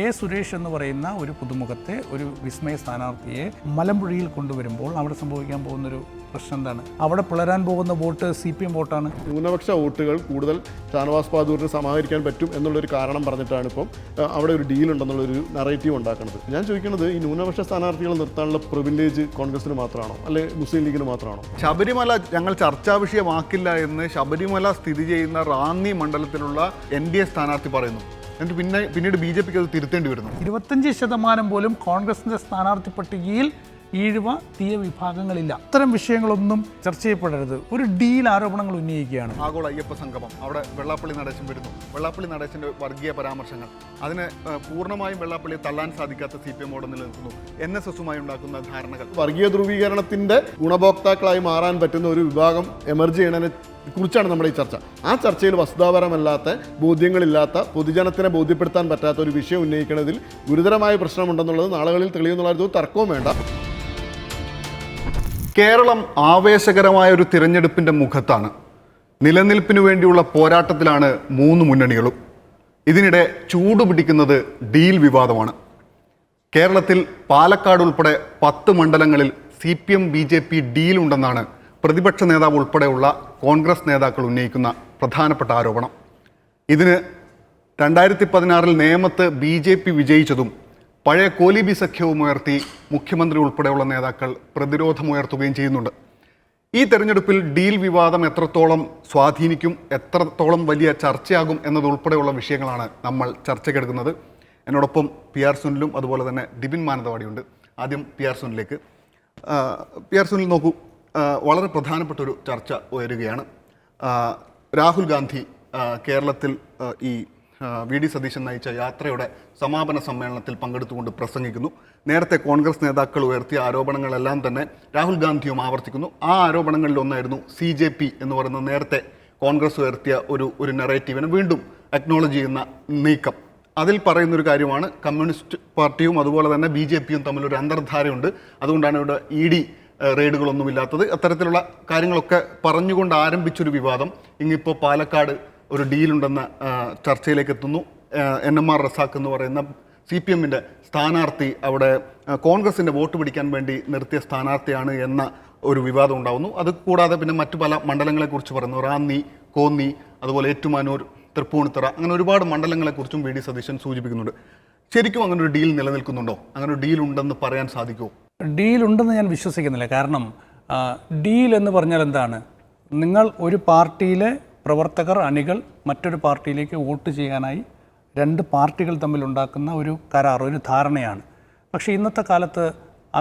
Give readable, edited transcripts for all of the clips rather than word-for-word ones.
A Suresh എന്ന് പറയുന്ന ഒരു പുതുമുഖത്തെ ഒരു വിസ്മയ സ്ഥാനാർത്ഥിയെ മലമ്പുഴയിൽ കൊണ്ടുവരുമ്പോൾ അവിടെ സംഭവിക്കാൻ പോകുന്നൊരു പ്രശ്നം എന്താണ്? അവിടെ പിളരാൻ പോകുന്ന വോട്ട് CPM വോട്ടാണ്. ന്യൂനപക്ഷ വോട്ടുകൾ കൂടുതൽ ഷാനവാസ് പാദൂരിന് സമാഹരിക്കാൻ പറ്റും എന്നുള്ളൊരു കാരണം പറഞ്ഞിട്ടാണ് ഇപ്പം അവിടെ ഒരു ഡീൽ ഉണ്ടെന്നുള്ളൊരു നറേറ്റീവ് ഉണ്ടാക്കുന്നത്. ഞാൻ ചോദിക്കുന്നത്, ഈ ന്യൂനപക്ഷ സ്ഥാനാർത്ഥികൾ നിർത്താനുള്ള പ്രിവിലേജ് കോൺഗ്രസിന് മാത്രമാണോ, അല്ലെ മുസ്ലിം ലീഗിന് മാത്രമാണോ? ശബരിമല ഞങ്ങൾ ചർച്ചാ വിഷയമാക്കില്ല എന്ന് ശബരിമല സ്ഥിതി ചെയ്യുന്ന റാന്നി മണ്ഡലത്തിലുള്ള NDA സ്ഥാനാർത്ഥി പറയുന്നു. എന്നിട്ട് പിന്നീട് BJPക്ക് അത് തിരുത്തേണ്ടി വരുന്നു. 25% പോലും കോൺഗ്രസിന്റെ സ്ഥാനാർത്ഥി പട്ടികയിൽ ഈഴവ തീയ വിഭാഗങ്ങളില്ല. അത്തരം വിഷയങ്ങളൊന്നും ചർച്ച ചെയ്യപ്പെടരുത്. ഒരു ഡീൽ ആരോപണങ്ങൾ ഉന്നയിക്കുകയാണ്. ആഗോള അയ്യപ്പ സംഗമം, അവിടെ വെള്ളാപ്പള്ളി നടേശൻ വരുന്നു. വെള്ളാപ്പള്ളി നടേശന്റെ വർഗീയ പരാമർശങ്ങൾ, അതിന് പൂർണ്ണമായും വെള്ളാപ്പള്ളിയെ തള്ളാൻ സാധിക്കാത്ത CPM ഓടെ നിലനിൽക്കുന്നു. NSSുമായി ഉണ്ടാക്കുന്ന ധാരണകൾ, വർഗീയ ധ്രുവീകരണത്തിന്റെ ഗുണഭോക്താക്കളായി മാറാൻ പറ്റുന്ന ഒരു വിഭാഗം എമർജ് ചെയ്യണതിനെ കുറിച്ചാണ് നമ്മുടെ ഈ ചർച്ച. ആ ചർച്ചയിൽ വസ്തുതാപരമല്ലാത്ത, ബോധ്യങ്ങളില്ലാത്ത, പൊതുജനത്തിനെ ബോധ്യപ്പെടുത്താൻ പറ്റാത്ത ഒരു വിഷയം ഉന്നയിക്കുന്നതിൽ ഗുരുതരമായ പ്രശ്നമുണ്ടെന്നുള്ളത് നാളുകളിൽ തെളിയുന്നുള്ള തർക്കവും വേണ്ട. കേരളം ആവേശകരമായ ഒരു തിരഞ്ഞെടുപ്പിന്റെ മുഖത്താണ്. നിലനിൽപ്പിനു വേണ്ടിയുള്ള പോരാട്ടത്തിലാണ് മൂന്ന് മുന്നണികളും. ഇതിനിടെ ചൂടുപിടിക്കുന്നത് ഡീൽ വിവാദമാണ്. കേരളത്തിൽ പാലക്കാട് ഉൾപ്പെടെ 10 മണ്ഡലങ്ങളിൽ CPM BJP ഡീൽ ഉണ്ടെന്നാണ് പ്രതിപക്ഷ നേതാവ് ഉൾപ്പെടെയുള്ള കോൺഗ്രസ് നേതാക്കൾ ഉന്നയിക്കുന്ന പ്രധാനപ്പെട്ട ആരോപണം. ഇതിന് 2016 നേമത്ത് BJP വിജയിച്ചതും പഴയ കോലീബി സഖ്യവും ഉയർത്തി മുഖ്യമന്ത്രി ഉൾപ്പെടെയുള്ള നേതാക്കൾ പ്രതിരോധമുയർത്തുകയും ചെയ്യുന്നുണ്ട്. ഈ തെരഞ്ഞെടുപ്പിൽ ഡീൽ വിവാദം എത്രത്തോളം സ്വാധീനിക്കും, എത്രത്തോളം വലിയ ചർച്ചയാകും എന്നതുൾപ്പെടെയുള്ള വിഷയങ്ങളാണ് നമ്മൾ ചർച്ചയ്ക്കെടുക്കുന്നത്. എന്നോടൊപ്പം PR സുനിലും അതുപോലെ തന്നെ ഡിബിൻ മാനന്തവാടിയുണ്ട്. ആദ്യം PR സുനിലേക്ക്. PR സുനിൽ നോക്കൂ, വളരെ പ്രധാനപ്പെട്ട ഒരു ചർച്ച ഉയരുകയാണ്. രാഹുൽ ഗാന്ധി കേരളത്തിൽ ഈ VD സതീശൻ നയിച്ച യാത്രയുടെ സമാപന സമ്മേളനത്തിൽ പങ്കെടുത്തുകൊണ്ട് പ്രസംഗിക്കുന്നു. നേരത്തെ കോൺഗ്രസ് നേതാക്കൾ ഉയർത്തിയ ആരോപണങ്ങളെല്ലാം തന്നെ രാഹുൽ ഗാന്ധിയും ആവർത്തിക്കുന്നു. ആ ആരോപണങ്ങളിൽ ഒന്നായിരുന്നു CJP എന്ന് പറയുന്ന നേരത്തെ കോൺഗ്രസ് ഉയർത്തിയ ഒരു നെറേറ്റീവിനെ വീണ്ടും അക്നോളജ് ചെയ്യുന്ന നീക്കം. അതിൽ പറയുന്നൊരു കാര്യമാണ്, കമ്മ്യൂണിസ്റ്റ് പാർട്ടിയും അതുപോലെ തന്നെ BJPയും തമ്മിലൊരു അന്തർധാരയുണ്ട്, അതുകൊണ്ടാണ് ഇവിടെ ED റെയ്ഡുകളൊന്നുമില്ലാത്തത്. അത്തരത്തിലുള്ള കാര്യങ്ങളൊക്കെ പറഞ്ഞുകൊണ്ട് ആരംഭിച്ചൊരു വിവാദം ഇന്നിപ്പോൾ പാലക്കാട് ഒരു ഡീലുണ്ടെന്ന ചർച്ചയിലേക്ക് എത്തുന്നു. NMR റസാഖ് എന്ന് പറയുന്ന CPMന്റെ സ്ഥാനാർത്ഥി അവിടെ കോൺഗ്രസിൻ്റെ വോട്ട് പിടിക്കാൻ വേണ്ടി നിർത്തിയ സ്ഥാനാർത്ഥിയാണ് എന്ന ഒരു വിവാദം ഉണ്ടാകുന്നു. അത് കൂടാതെ പിന്നെ മറ്റു പല മണ്ഡലങ്ങളെക്കുറിച്ച് പറയുന്നു. റാന്നി, കോന്നി, അതുപോലെ ഏറ്റുമാനൂർ, തൃപ്പൂണിത്തുറ, അങ്ങനെ ഒരുപാട് മണ്ഡലങ്ങളെക്കുറിച്ചും VD സതീശൻ സൂചിപ്പിക്കുന്നുണ്ട്. ശരിക്കും അങ്ങനെ ഒരു ഡീൽ നിലനിൽക്കുന്നുണ്ടോ? അങ്ങനെ ഒരു ഡീൽ ഉണ്ടെന്ന് പറയാൻ സാധിക്കുമോ? ഡീൽ ഉണ്ടെന്ന് ഞാൻ വിശ്വസിക്കുന്നില്ല. കാരണം ഡീൽ എന്ന് പറഞ്ഞാൽ എന്താണ്? നിങ്ങൾ ഒരു പാർട്ടിയിലെ പ്രവർത്തകർ, അണികൾ മറ്റൊരു പാർട്ടിയിലേക്ക് വോട്ട് ചെയ്യാനായി 2 പാർട്ടികൾ തമ്മിലുണ്ടാക്കുന്ന ഒരു കരാർ, ഒരു ധാരണയാണ്. പക്ഷേ ഇന്നത്തെ കാലത്ത്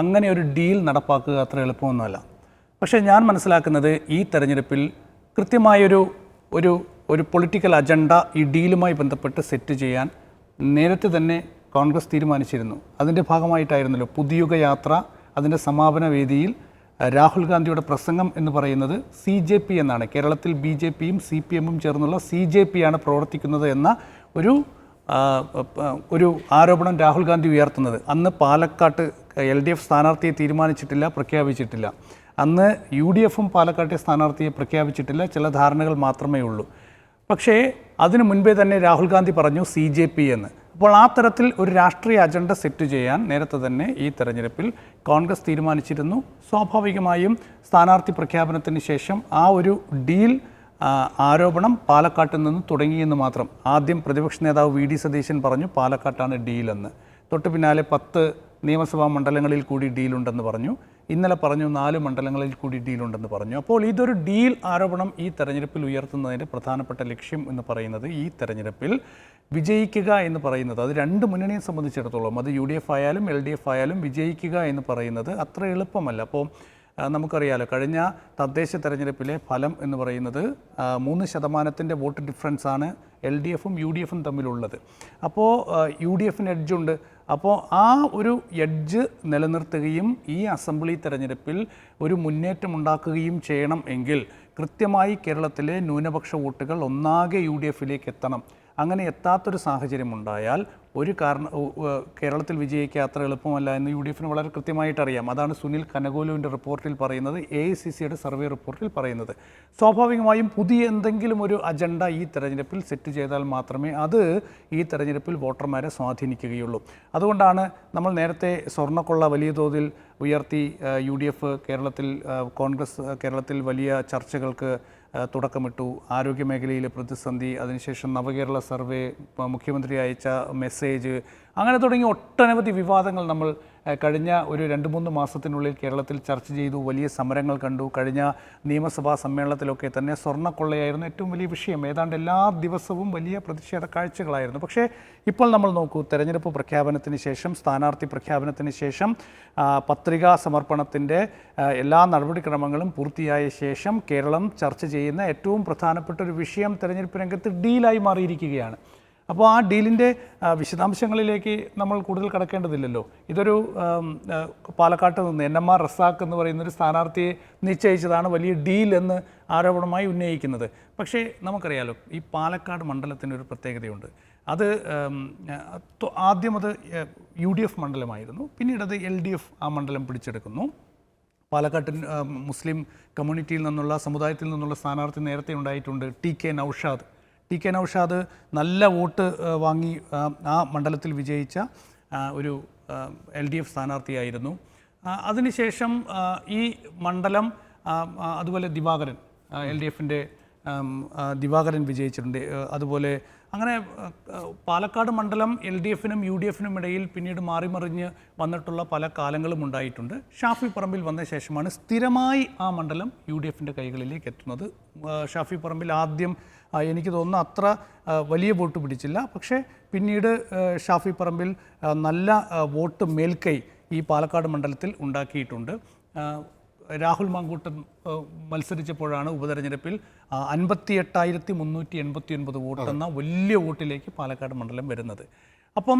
അങ്ങനെ ഒരു ഡീൽ നടപ്പാക്കുക അത്ര എളുപ്പമൊന്നുമല്ല. പക്ഷേ ഞാൻ മനസ്സിലാക്കുന്നത് ഈ തെരഞ്ഞെടുപ്പിൽ കൃത്യമായൊരു ഒരു പൊളിറ്റിക്കൽ അജണ്ട ഈ ഡീലുമായി ബന്ധപ്പെട്ട് സെറ്റ് ചെയ്യാൻ നേരത്തെ തന്നെ കോൺഗ്രസ് തീരുമാനിച്ചിരുന്നു. അതിൻ്റെ ഭാഗമായിട്ടായിരുന്നല്ലോ പുതുയുഗ യാത്ര. അതിൻ്റെ സമാപന വേദിയിൽ രാഹുൽ ഗാന്ധിയുടെ പ്രസംഗം എന്ന് പറയുന്നത് CJP എന്നാണ്. കേരളത്തിൽ BJPയും CPMും ചേർന്നുള്ള CJPയാണ് പ്രവർത്തിക്കുന്നത് എന്ന ഒരു ആരോപണം രാഹുൽ ഗാന്ധി ഉയർത്തുന്നത്. അന്ന് പാലക്കാട്ട് LDF സ്ഥാനാർത്ഥിയെ തീരുമാനിച്ചിട്ടില്ല, പ്രഖ്യാപിച്ചിട്ടില്ല. അന്ന് UDFും പാലക്കാട്ടെ സ്ഥാനാർത്ഥിയെ പ്രഖ്യാപിച്ചിട്ടില്ല, ചില ധാരണകൾ മാത്രമേ ഉള്ളൂ. പക്ഷേ അതിനു മുൻപേ തന്നെ രാഹുൽ ഗാന്ധി പറഞ്ഞു CJP എന്ന്. അപ്പോൾ ആ തരത്തിൽ ഒരു രാഷ്ട്രീയ അജണ്ട സെറ്റ് ചെയ്യാൻ നേരത്തെ തന്നെ ഈ തെരഞ്ഞെടുപ്പിൽ കോൺഗ്രസ് തീരുമാനിച്ചിരുന്നു. സ്വാഭാവികമായും സ്ഥാനാർത്ഥി പ്രഖ്യാപനത്തിന് ശേഷം ആ ഒരു ഡീൽ ആരോപണം പാലക്കാട്ടിൽ നിന്ന് തുടങ്ങിയെന്ന് മാത്രം. ആദ്യം പ്രതിപക്ഷ നേതാവ് VD സതീശൻ പറഞ്ഞു പാലക്കാട്ടാണ് ഡീലെന്ന്. തൊട്ട് പിന്നാലെ 10 നിയമസഭാ മണ്ഡലങ്ങളിൽ കൂടി ഡീലുണ്ടെന്ന് പറഞ്ഞു. ഇന്നലെ പറഞ്ഞു 4 മണ്ഡലങ്ങളിൽ കൂടി ഡീലുണ്ടെന്ന് പറഞ്ഞു. അപ്പോൾ ഇതൊരു ഡീൽ ആരോപണം ഈ തെരഞ്ഞെടുപ്പിൽ ഉയർത്തുന്നതിൻ്റെ പ്രധാനപ്പെട്ട ലക്ഷ്യം എന്ന് പറയുന്നത്, ഈ തെരഞ്ഞെടുപ്പിൽ വിജയിക്കുക എന്ന് പറയുന്നത്, അത് 2 മുന്നണിയെ സംബന്ധിച്ചിടത്തോളം, അത് UDF ആയാലും LDF ആയാലും വിജയിക്കുക എന്ന് പറയുന്നത് അത്ര എളുപ്പമല്ല. അപ്പോൾ നമുക്കറിയാലോ, കഴിഞ്ഞ തദ്ദേശ തെരഞ്ഞെടുപ്പിലെ ഫലം എന്ന് പറയുന്നത് 3% വോട്ട് ഡിഫറൻസാണ് LDFും UDFും തമ്മിലുള്ളത്. അപ്പോൾ UDFന് എഡ്ജുണ്ട്. അപ്പോൾ ആ ഒരു എഡ്ജ് നിലനിർത്തുകയും ഈ അസംബ്ലി തെരഞ്ഞെടുപ്പിൽ ഒരു മുന്നേറ്റം ഉണ്ടാക്കുകയും ചെയ്യണം എങ്കിൽ കൃത്യമായി കേരളത്തിലെ ന്യൂനപക്ഷ വോട്ടുകൾ ഒന്നാകെ UDFിലേക്ക് എത്തണം. അങ്ങനെ എത്താത്തൊരു സാഹചര്യം ഉണ്ടായാൽ ഒരു കേരളത്തിൽ വിജയിക്കുക അത്ര എളുപ്പമല്ല എന്ന് UDF വളരെ കൃത്യമായിട്ട് അറിയാം. അതാണ് സുനിൽ കനകോലുവിൻ്റെ റിപ്പോർട്ടിൽ പറയുന്നത്, AICCയുടെ സർവേ റിപ്പോർട്ടിൽ പറയുന്നത്. സ്വാഭാവികമായും പുതിയ എന്തെങ്കിലും ഒരു അജണ്ട ഈ തെരഞ്ഞെടുപ്പിൽ സെറ്റ് ചെയ്താൽ മാത്രമേ അത് ഈ തെരഞ്ഞെടുപ്പിൽ വോട്ടർമാരെ സ്വാധീനിക്കുകയുള്ളൂ. അതുകൊണ്ടാണ് നമ്മൾ നേരത്തെ സ്വർണ്ണക്കൊള്ള വലിയ തോതിൽ ഉയർത്തി UDF കോൺഗ്രസ് കേരളത്തിൽ വലിയ ചർച്ചകൾക്ക് തുടക്കമിട്ടു. ആരോഗ്യമേഖലയിലെ പ്രതിസന്ധി, അതിനുശേഷം നവകേരള സർവേ, മുഖ്യമന്ത്രി അയച്ച മെസ്സേജ്, അങ്ങനെ തുടങ്ങി ഒട്ടനവധി വിവാദങ്ങൾ നമ്മൾ കഴിഞ്ഞ ഒരു 2-3 മാസത്തിനുള്ളിൽ കേരളത്തിൽ ചർച്ച ചെയ്തു. വലിയ സമരങ്ങൾ കണ്ടു. കഴിഞ്ഞ നിയമസഭാ സമ്മേളനത്തിലൊക്കെ തന്നെ സ്വർണ്ണക്കൊള്ളയായിരുന്നു ഏറ്റവും വലിയ വിഷയം. ഏതാണ്ട് എല്ലാ ദിവസവും വലിയ പ്രതിഷേധ കാഴ്ചകളായിരുന്നു. പക്ഷേ ഇപ്പോൾ നമ്മൾ നോക്കൂ, തെരഞ്ഞെടുപ്പ് പ്രഖ്യാപനത്തിന് ശേഷം, സ്ഥാനാർത്ഥി പ്രഖ്യാപനത്തിന് ശേഷം, പത്രികാ സമർപ്പണത്തിൻ്റെ എല്ലാ നടപടിക്രമങ്ങളും പൂർത്തിയായ ശേഷം കേരളം ചർച്ച ചെയ്യുന്ന ഏറ്റവും പ്രധാനപ്പെട്ട ഒരു വിഷയം തെരഞ്ഞെടുപ്പ് രംഗത്ത് ഡീലായി മാറിയിരിക്കുകയാണ്. അപ്പോൾ ആ ഡീലിൻ്റെ വിശദാംശങ്ങളിലേക്ക് നമ്മൾ കൂടുതൽ കടക്കേണ്ടതില്ലല്ലോ. ഇതൊരു പാലക്കാട്ട് നിന്ന് NMR റസാഖ് എന്ന് പറയുന്നൊരു സ്ഥാനാർത്ഥിയെ നിശ്ചയിച്ചതാണ് വലിയ ഡീൽ എന്ന് ആരോപണമായി ഉന്നയിക്കുന്നത്. പക്ഷേ നമുക്കറിയാലോ, ഈ പാലക്കാട് മണ്ഡലത്തിനൊരു പ്രത്യേകതയുണ്ട്. അത് ആദ്യം അത് UDF മണ്ഡലമായിരുന്നു, പിന്നീട് അത് LDF ആ മണ്ഡലം പിടിച്ചെടുക്കുന്നു. പാലക്കാട്ടിൽ മുസ്ലിം കമ്മ്യൂണിറ്റിയിൽ നിന്നുള്ള, സമുദായത്തിൽ നിന്നുള്ള സ്ഥാനാർത്ഥി നേരത്തെ ഉണ്ടായിട്ടുണ്ട്, ടി കെ നൗഷാദ് നല്ല വോട്ട് വാങ്ങി ആ മണ്ഡലത്തിൽ വിജയിച്ച ഒരു LDF സ്ഥാനാർത്ഥിയായിരുന്നു. അതിനുശേഷം ഈ മണ്ഡലം അതുപോലെ ദിവാകരൻ, LDFൻ്റെ ദിവാകരൻ വിജയിച്ചിട്ടുണ്ട്. അതുപോലെ അങ്ങനെ പാലക്കാട് മണ്ഡലം LDFനും UDFനും ഇടയിൽ പിന്നീട് മാറിമറിഞ്ഞ് വന്നിട്ടുള്ള പല കാലങ്ങളും ഉണ്ടായിട്ടുണ്ട്. ഷാഫി പറമ്പിൽ വന്ന ശേഷമാണ് സ്ഥിരമായി ആ മണ്ഡലം UDFൻ്റെ കൈകളിലേക്ക് എത്തുന്നത്. ഷാഫി പറമ്പിൽ ആദ്യം എനിക്ക് തോന്നുന്നു അത്ര വലിയ വോട്ട് പിടിച്ചില്ല, പക്ഷേ പിന്നീട് ഷാഫി പറമ്പിൽ നല്ല വോട്ട് മേൽക്കൈ ഈ പാലക്കാട് മണ്ഡലത്തിൽ ഉണ്ടാക്കിയിട്ടുണ്ട്. രാഹുൽ മാങ്കൂട്ടൻ മത്സരിച്ചപ്പോഴാണ് ഉപതെരഞ്ഞെടുപ്പിൽ 58,389 വോട്ടെന്ന വലിയ വോട്ടിലേക്ക് പാലക്കാട് മണ്ഡലം വരുന്നത്. അപ്പം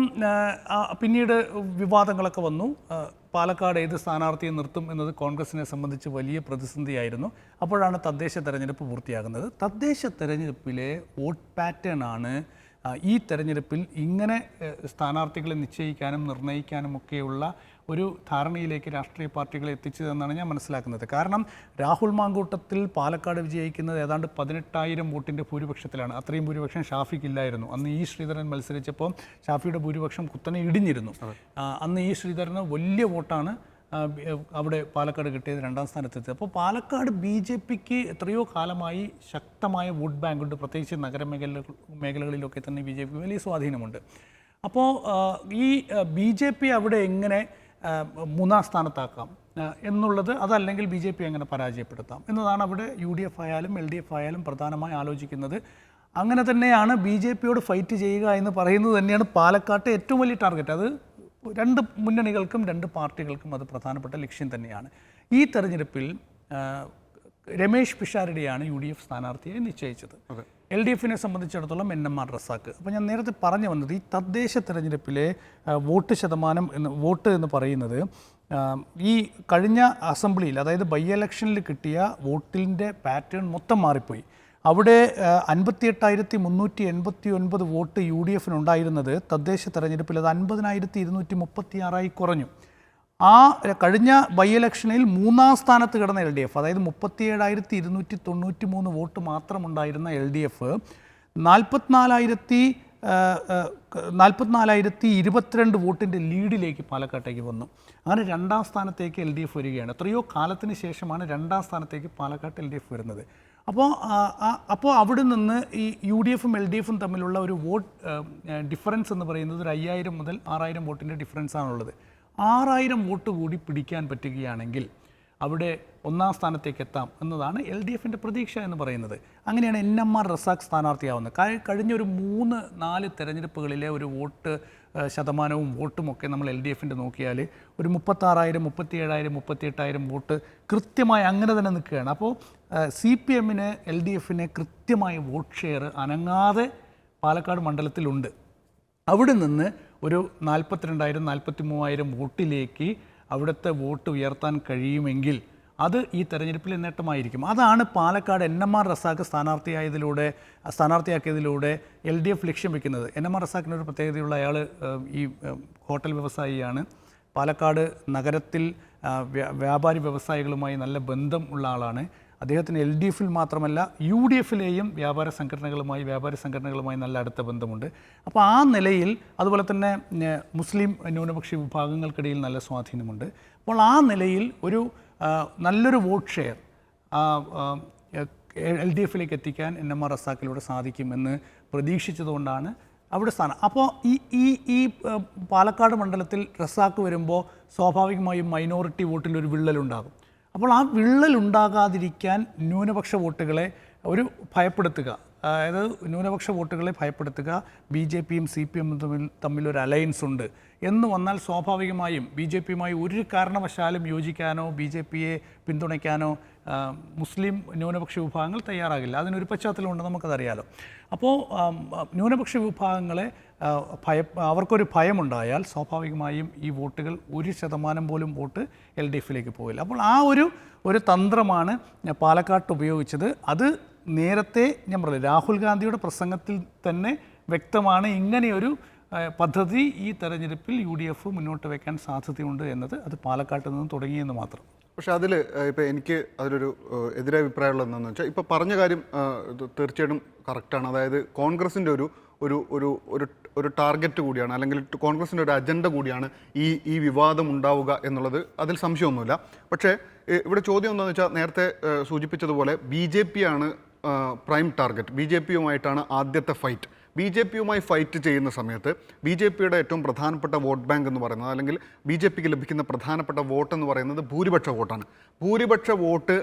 പിന്നീട് വിവാദങ്ങളൊക്കെ വന്നു. പാലക്കാട് ഏത് സ്ഥാനാർത്ഥിയെ നിർത്തും എന്നത് കോൺഗ്രസിനെ സംബന്ധിച്ച് വലിയ പ്രതിസന്ധിയായിരുന്നു. അപ്പോഴാണ് തദ്ദേശ തെരഞ്ഞെടുപ്പ് പൂർത്തിയാകുന്നത്. തദ്ദേശ തെരഞ്ഞെടുപ്പിലെ വോട്ട് പാറ്റേൺ ആണ് ഈ തെരഞ്ഞെടുപ്പിൽ ഇങ്ങനെ സ്ഥാനാർത്ഥികളെ നിശ്ചയിക്കാനും നിർണ്ണയിക്കാനും ഒക്കെയുള്ള ഒരു ധാരണയിലേക്ക് രാഷ്ട്രീയ പാർട്ടികളെ എത്തിച്ചതെന്നാണ് ഞാൻ മനസ്സിലാക്കുന്നത്. കാരണം രാഹുൽ മാങ്കൂട്ടത്തിൽ പാലക്കാട് വിജയിക്കുന്നത് ഏതാണ്ട് 18,000 വോട്ടിൻ്റെ ഭൂരിപക്ഷത്തിലാണ്. അത്രയും ഭൂരിപക്ഷം ഷാഫിക്കില്ലായിരുന്നു. അന്ന് ഇ ശ്രീധരൻ മത്സരിച്ചപ്പോൾ ഷാഫിയുടെ ഭൂരിപക്ഷം കുത്തനെ ഇടിഞ്ഞിരുന്നു. അന്ന് ഇ ശ്രീധരന് വലിയ വോട്ടാണ് അവിടെ പാലക്കാട് കിട്ടിയത്, 2ാം സ്ഥാനത്തെത്തി. അപ്പോൾ പാലക്കാട് BJPക്ക് എത്രയോ കാലമായി ശക്തമായ വോട്ട് ബാങ്കുണ്ട്. പ്രത്യേകിച്ച് മേഖലകളിലൊക്കെ തന്നെ BJPക്ക് വലിയ സ്വാധീനമുണ്ട്. അപ്പോൾ ഈ BJP അവിടെ എങ്ങനെ 3ാം സ്ഥാനത്താക്കാം എന്നുള്ളത്, അതല്ലെങ്കിൽ BJP എങ്ങനെ പരാജയപ്പെടുത്താം എന്നതാണ് അവിടെ UDF ആയാലും LDF ആയാലും പ്രധാനമായി ആലോചിക്കുന്നത്. അങ്ങനെ തന്നെയാണ് BJPയോട് ഫൈറ്റ് ചെയ്യുക എന്ന് പറയുന്നത് തന്നെയാണ് പാലക്കാട്ടെ ഏറ്റവും വലിയ ടാർഗറ്റ്. അത് 2 മുന്നണികൾക്കും 2 പാർട്ടികൾക്കും അത് പ്രധാനപ്പെട്ട ലക്ഷ്യം തന്നെയാണ്. ഈ തെരഞ്ഞെടുപ്പിൽ രമേശ് പിഷാരടിയാണ് UDF സ്ഥാനാർത്ഥിയെ നിശ്ചയിച്ചത്. LDFനെ സംബന്ധിച്ചിടത്തോളം NMR റസാഖ്. അപ്പോൾ ഞാൻ നേരത്തെ പറഞ്ഞു വന്നത്, ഈ തദ്ദേശ തെരഞ്ഞെടുപ്പിലെ വോട്ട് എന്ന് പറയുന്നത് ഈ കഴിഞ്ഞ അസംബ്ലിയിൽ, അതായത് ബൈ ഇലക്ഷനിൽ കിട്ടിയ വോട്ടിൻ്റെ പാറ്റേൺ മൊത്തം മാറിപ്പോയി. അവിടെ 58,389 വോട്ട് UDFനുണ്ടായിരുന്നത് തദ്ദേശ തെരഞ്ഞെടുപ്പിൽ അത് 50,236 കുറഞ്ഞു. ആ കഴിഞ്ഞ ബൈ ഇലക്ഷനിൽ 3ാം സ്ഥാനത്ത് കിടന്ന LDF, അതായത് 37,293 വോട്ട് മാത്രമുണ്ടായിരുന്ന LDF 44,022 വോട്ടിൻ്റെ ലീഡിലേക്ക് പാലക്കാട്ടേക്ക് വന്നു. അങ്ങനെ 2ാം സ്ഥാനത്തേക്ക് LDF വരികയാണ്. എത്രയോ കാലത്തിന് ശേഷമാണ് 2ാം സ്ഥാനത്തേക്ക് പാലക്കാട്ട് LDF വരുന്നത്. അപ്പോൾ അവിടെ നിന്ന് ഈ UDFും LDFും തമ്മിലുള്ള ഒരു വോട്ട് ഡിഫറൻസ് എന്ന് പറയുന്നത് ഒരു 5,000 മുതൽ 6,000 വോട്ടിൻ്റെ ഡിഫറൻസാണുള്ളത്. 6,000 വോട്ട് കൂടി പിടിക്കാൻ പറ്റുകയാണെങ്കിൽ അവിടെ 1ാം സ്ഥാനത്തേക്ക് എത്താം എന്നതാണ് LDFൻ്റെ പ്രതീക്ഷ എന്ന് പറയുന്നത്. അങ്ങനെയാണ് NMR റസാഖ് സ്ഥാനാർത്ഥിയാവുന്നത്. കഴിഞ്ഞൊരു 3-4 തെരഞ്ഞെടുപ്പുകളിലെ ഒരു വോട്ട് ശതമാനവും വോട്ടുമൊക്കെ നമ്മൾ LDFൻ്റെ നോക്കിയാൽ ഒരു 36,000, 37,000, 38,000 വോട്ട് കൃത്യമായി അങ്ങനെ തന്നെ നിൽക്കുകയാണ്. അപ്പോൾ CPMന് LDFന് കൃത്യമായ വോട്ട് ഷെയർ അനങ്ങാതെ പാലക്കാട് മണ്ഡലത്തിലുണ്ട്. അവിടെ നിന്ന് ഒരു 42,000, 43,000 വോട്ടിലേക്ക് അവിടുത്തെ വോട്ട് ഉയർത്താൻ കഴിയുമെങ്കിൽ അത് ഈ തെരഞ്ഞെടുപ്പിൽ നേട്ടമായിരിക്കും. അതാണ് പാലക്കാട് NMR റസാഖ് സ്ഥാനാർത്ഥിയാക്കിയതിലൂടെ LDF ലക്ഷ്യം വെക്കുന്നത്. NMR റസാഖിനൊരു പ്രത്യേകതയുള്ള അയാൾ ഈ ഹോട്ടൽ വ്യവസായിയാണ്. പാലക്കാട് നഗരത്തിൽ വ്യാപാരി വ്യവസായികളുമായി നല്ല ബന്ധം ഉള്ള ആളാണ്. അദ്ദേഹത്തിന് LDFിൽ മാത്രമല്ല UDFിലെയും വ്യാപാരി സംഘടനകളുമായി നല്ല അടുത്ത ബന്ധമുണ്ട്. അപ്പോൾ ആ നിലയിൽ അതുപോലെ തന്നെ മുസ്ലിം ന്യൂനപക്ഷ വിഭാഗങ്ങൾക്കിടയിൽ നല്ല സ്വാധീനമുണ്ട്. അപ്പോൾ ആ നിലയിൽ ഒരു നല്ലൊരു വോട്ട് ഷെയർ LDFിലേക്ക് എത്തിക്കാൻ NMR റസാഖിലൂടെ സാധിക്കുമെന്ന് പ്രതീക്ഷിച്ചതുകൊണ്ടാണ് അവിടെ സ്ഥാനം. അപ്പോൾ ഈ പാലക്കാട് മണ്ഡലത്തിൽ റസാഖ് വരുമ്പോൾ സ്വാഭാവികമായും മൈനോറിറ്റി വോട്ടിൽ ഒരു വിള്ളലുണ്ടാകും. അപ്പോൾ ആ വിള്ളലുണ്ടാകാതിരിക്കാൻ ന്യൂനപക്ഷ വോട്ടുകളെ ഭയപ്പെടുത്തുക, അതായത് ന്യൂനപക്ഷ വോട്ടുകളെ ഭയപ്പെടുത്തുക, BJPയും CPM തമ്മിലൊരു അലയൻസ് ഉണ്ട് എന്ന് വന്നാൽ സ്വാഭാവികമായും BJPയുമായി ഒരു കാരണവശാലും യോജിക്കാനോ BJPയെ പിന്തുണയ്ക്കാനോ മുസ്ലിം ന്യൂനപക്ഷ വിഭാഗങ്ങൾ തയ്യാറാകില്ല. അതിനൊരു പശ്ചാത്തലമുണ്ട്, നമുക്കതറിയാലോ. അപ്പോൾ ന്യൂനപക്ഷ വിഭാഗങ്ങളെ അവർക്കൊരു ഭയമുണ്ടായാൽ സ്വാഭാവികമായും ഈ വോട്ടുകൾ 1% പോലും വോട്ട് LDFിലേക്ക് പോകില്ല. അപ്പോൾ ആ ഒരു തന്ത്രമാണ് പാലക്കാട്ട് ഉപയോഗിച്ചത്. അത് നേരത്തെ ഞാൻ പറഞ്ഞു, രാഹുൽ ഗാന്ധിയുടെ പ്രസംഗത്തിൽ തന്നെ വ്യക്തമാണ് ഇങ്ങനെയൊരു പദ്ധതി ഈ തെരഞ്ഞെടുപ്പിൽ UDF മുന്നോട്ട് വയ്ക്കാൻ സാധ്യതയുണ്ട് എന്നത്. അത് പാലക്കാട്ട് നിന്ന് തുടങ്ങിയെന്ന് മാത്രം. പക്ഷേ അതിൽ ഇപ്പോൾ എനിക്ക് അതിലൊരു എതിരഭിപ്രായമുള്ളത് എന്താണെന്ന് വെച്ചാൽ, ഇപ്പോൾ പറഞ്ഞ കാര്യം തീർച്ചയായിട്ടും കറക്റ്റാണ്. അതായത് കോൺഗ്രസിൻ്റെ ഒരു ടാർഗറ്റ് കൂടിയാണ്, അല്ലെങ്കിൽ കോൺഗ്രസിൻ്റെ ഒരു അജണ്ട കൂടിയാണ് ഈ വിവാദം ഉണ്ടാവുക എന്നുള്ളത്, അതിൽ സംശയമൊന്നുമില്ല. പക്ഷേ ഇവിടെ ചോദ്യം എന്താണെന്ന് വെച്ചാൽ, നേരത്തെ സൂചിപ്പിച്ചതുപോലെ BJP ആണ് പ്രൈം ടാർഗറ്റ്. BJPയുമായിട്ടാണ് ആദ്യത്തെ ഫൈറ്റ്. BJPയുമായി ഫൈറ്റ് ചെയ്യുന്ന സമയത്ത് BJPയുടെ ഏറ്റവും പ്രധാനപ്പെട്ട വോട്ട് ബാങ്ക് എന്ന് പറയുന്നത്, അല്ലെങ്കിൽ BJPക്ക് ലഭിക്കുന്ന പ്രധാനപ്പെട്ട വോട്ട് എന്ന് പറയുന്നത് ഭൂരിപക്ഷ വോട്ടാണ്. ഭൂരിപക്ഷ വോട്ട്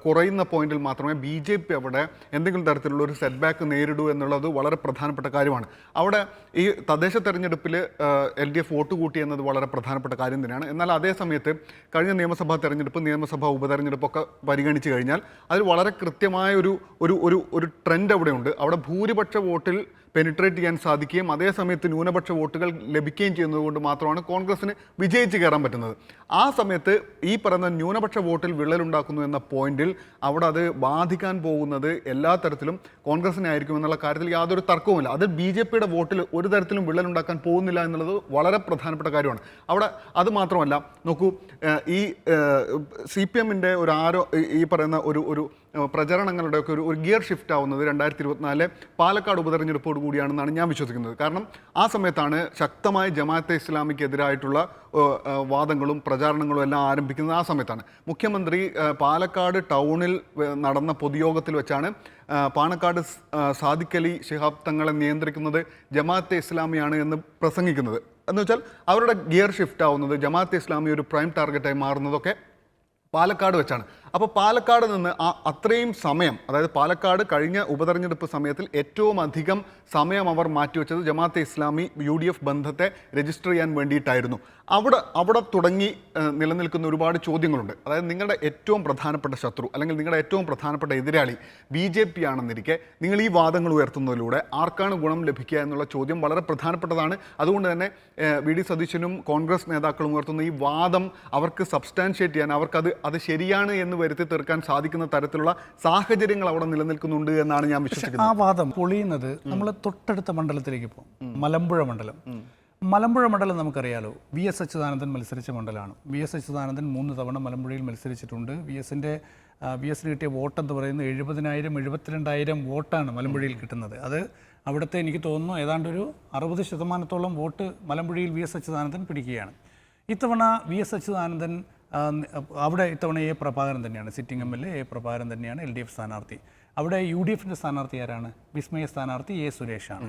കുറയുന്ന പോയിന്റിൽ മാത്രമേ BJP അവിടെ എന്തെങ്കിലും തരത്തിലുള്ള ഒരു സെറ്റ് ബാക്ക് നേരിടൂ എന്നുള്ളത് വളരെ പ്രധാനപ്പെട്ട കാര്യമാണ്. അവിടെ ഈ തദ്ദേശ തെരഞ്ഞെടുപ്പിൽ LDF വോട്ട് കൂട്ടി എന്നത് വളരെ പ്രധാനപ്പെട്ട കാര്യം തന്നെയാണ്. എന്നാൽ അതേ സമയത്ത് കഴിഞ്ഞ നിയമസഭാ തെരഞ്ഞെടുപ്പ്, നിയമസഭാ ഉപതെരഞ്ഞെടുപ്പൊക്കെ പരിഗണിച്ച് കഴിഞ്ഞാൽ അതിൽ വളരെ കൃത്യമായ ഒരു ട്രെൻഡ് അവിടെയുണ്ട്. അവിടെ ഭൂരിപക്ഷ വോട്ടിൽ പെനിട്രേറ്റ് ചെയ്യാൻ സാധിക്കുകയും അതേ സമയത്ത് ന്യൂനപക്ഷ വോട്ടുകൾ ലഭിക്കുകയും ചെയ്യുന്നതുകൊണ്ട് മാത്രമാണ് കോൺഗ്രസിന് വിജയിച്ച് കയറാൻ പറ്റുന്നത്. ആ സമയത്ത് ഈ പറയുന്ന ന്യൂനപക്ഷ വോട്ടിൽ വിള്ളലുണ്ടാക്കുന്നു എന്ന പോയിന്റിൽ അവിടെ അത് ബാധിക്കാൻ പോകുന്നത് എല്ലാ തരത്തിലും കോൺഗ്രസിനെ ആയിരിക്കും എന്നുള്ള കാര്യത്തിൽ യാതൊരു തർക്കവുമില്ല. അത് BJPയുടെ വോട്ടിൽ ഒരു തരത്തിലും വിള്ളലുണ്ടാക്കാൻ പോകുന്നില്ല എന്നുള്ളത് വളരെ പ്രധാനപ്പെട്ട കാര്യമാണ്. അവിടെ അത് മാത്രമല്ല, നോക്കൂ, ഈ CPMൻ്റെ ഈ പറയുന്ന ഒരു പ്രചരണങ്ങളുടെയൊക്കെ ഒരു ഗിയർ ഷിഫ്റ്റ് ആവുന്നത് 2024 പാലക്കാട് ഉപതെരഞ്ഞെടുപ്പോട് കൂടിയാണെന്നാണ് ഞാൻ വിശ്വസിക്കുന്നത്. കാരണം ആ സമയത്താണ് ശക്തമായ ജമാഅത്തെ ഇസ്ലാമിക്കെതിരായിട്ടുള്ള വാദങ്ങളും പ്രചാരണങ്ങളും എല്ലാം ആരംഭിക്കുന്നത്. ആ സമയത്താണ് മുഖ്യമന്ത്രി പാലക്കാട് ടൗണിൽ നടന്ന പൊതുയോഗത്തിൽ വെച്ചാണ് പാണക്കാട് സാദിഖ് അലി ശിഹാബ് തങ്ങളെ നിയന്ത്രിക്കുന്നത് ജമാഅത്തെ ഇസ്ലാമിയാണ് എന്ന് പ്രസംഗിക്കുന്നത്. എന്ന് വെച്ചാൽ അവരുടെ ഗിയർ ഷിഫ്റ്റ് ആവുന്നത്, ജമാഅത്തെ ഇസ്ലാമി ഒരു പ്രൈം ടാർഗറ്റായി മാറുന്നതൊക്കെ പാലക്കാട് വെച്ചാണ്. അപ്പോൾ പാലക്കാട് നിന്ന് അത്രയും സമയം, അതായത് പാലക്കാട് കഴിഞ്ഞ ഉപതെരഞ്ഞെടുപ്പ് സമയത്തിൽ ഏറ്റവും അധികം സമയം അവർ മാറ്റിവെച്ചത് ജമാഅത്തെ ഇസ്ലാമി UDF ബന്ധത്തെ രജിസ്റ്റർ ചെയ്യാൻ വേണ്ടിയിട്ടായിരുന്നു. അവിടെ തുടങ്ങി നിലനിൽക്കുന്ന ഒരുപാട് ചോദ്യങ്ങളുണ്ട്. അതായത് നിങ്ങളുടെ ഏറ്റവും പ്രധാനപ്പെട്ട ശത്രു, അല്ലെങ്കിൽ നിങ്ങളുടെ ഏറ്റവും പ്രധാനപ്പെട്ട എതിരാളി BJP ആണെന്നിരിക്കെ നിങ്ങൾ ഈ വാദങ്ങൾ ഉയർത്തുന്നതിലൂടെ ആർക്കാണ് ഗുണം ലഭിക്കുക എന്നുള്ള ചോദ്യം വളരെ പ്രധാനപ്പെട്ടതാണ്. അതുകൊണ്ട് തന്നെ VD സതീശനും കോൺഗ്രസ് നേതാക്കളും ഉയർത്തുന്ന ഈ വാദം അവർക്ക് സബ്സ്റ്റാൻഷിയേറ്റ് ചെയ്യാൻ, അത് ശരിയാണ് എന്ന് വരുത്തി തീർക്കാൻ സാധിക്കുന്ന തരത്തിലുള്ള സാഹചര്യങ്ങൾ അവിടെ നിലനിൽക്കുന്നുണ്ട് എന്നാണ് ഞാൻ വിശ്വസിക്കുന്നത്. ആ വാദം പൊളിയുന്നത് നമ്മൾ തൊട്ടടുത്ത മണ്ഡലത്തിലേക്ക് പോകും. മലമ്പുഴ മണ്ഡലം നമുക്കറിയാലോ, VS അച്യുതാനന്ദൻ മത്സരിച്ച മണ്ഡലമാണ്. VS അച്യുതാനന്ദൻ 3 തവണ മലമ്പുഴയിൽ മത്സരിച്ചിട്ടുണ്ട്. VSന് കിട്ടിയ വോട്ടെന്ന് പറയുന്നത് 70,000-72,000 വോട്ടാണ് മലമ്പുഴയിൽ കിട്ടുന്നത്. അത് അവിടുത്തെ എനിക്ക് തോന്നുന്നു ഏതാണ്ടൊരു 60% വോട്ട് മലമ്പുഴയിൽ VS അച്യുതാനന്ദൻ പിടിക്കുകയാണ്. ഇത്തവണ VS അച്യുതാനന്ദൻ അവിടെ ഇത്തവണ A പ്രഭാകരൻ തന്നെയാണ് സിറ്റിംഗ് MLA. A പ്രഭാകരൻ തന്നെയാണ് LDF സ്ഥാനാർത്ഥി. അവിടെ UDFിൻ്റെ സ്ഥാനാർത്ഥി ആരാണ്? വിസ്മയ സ്ഥാനാർത്ഥി A സുരേഷാണ്.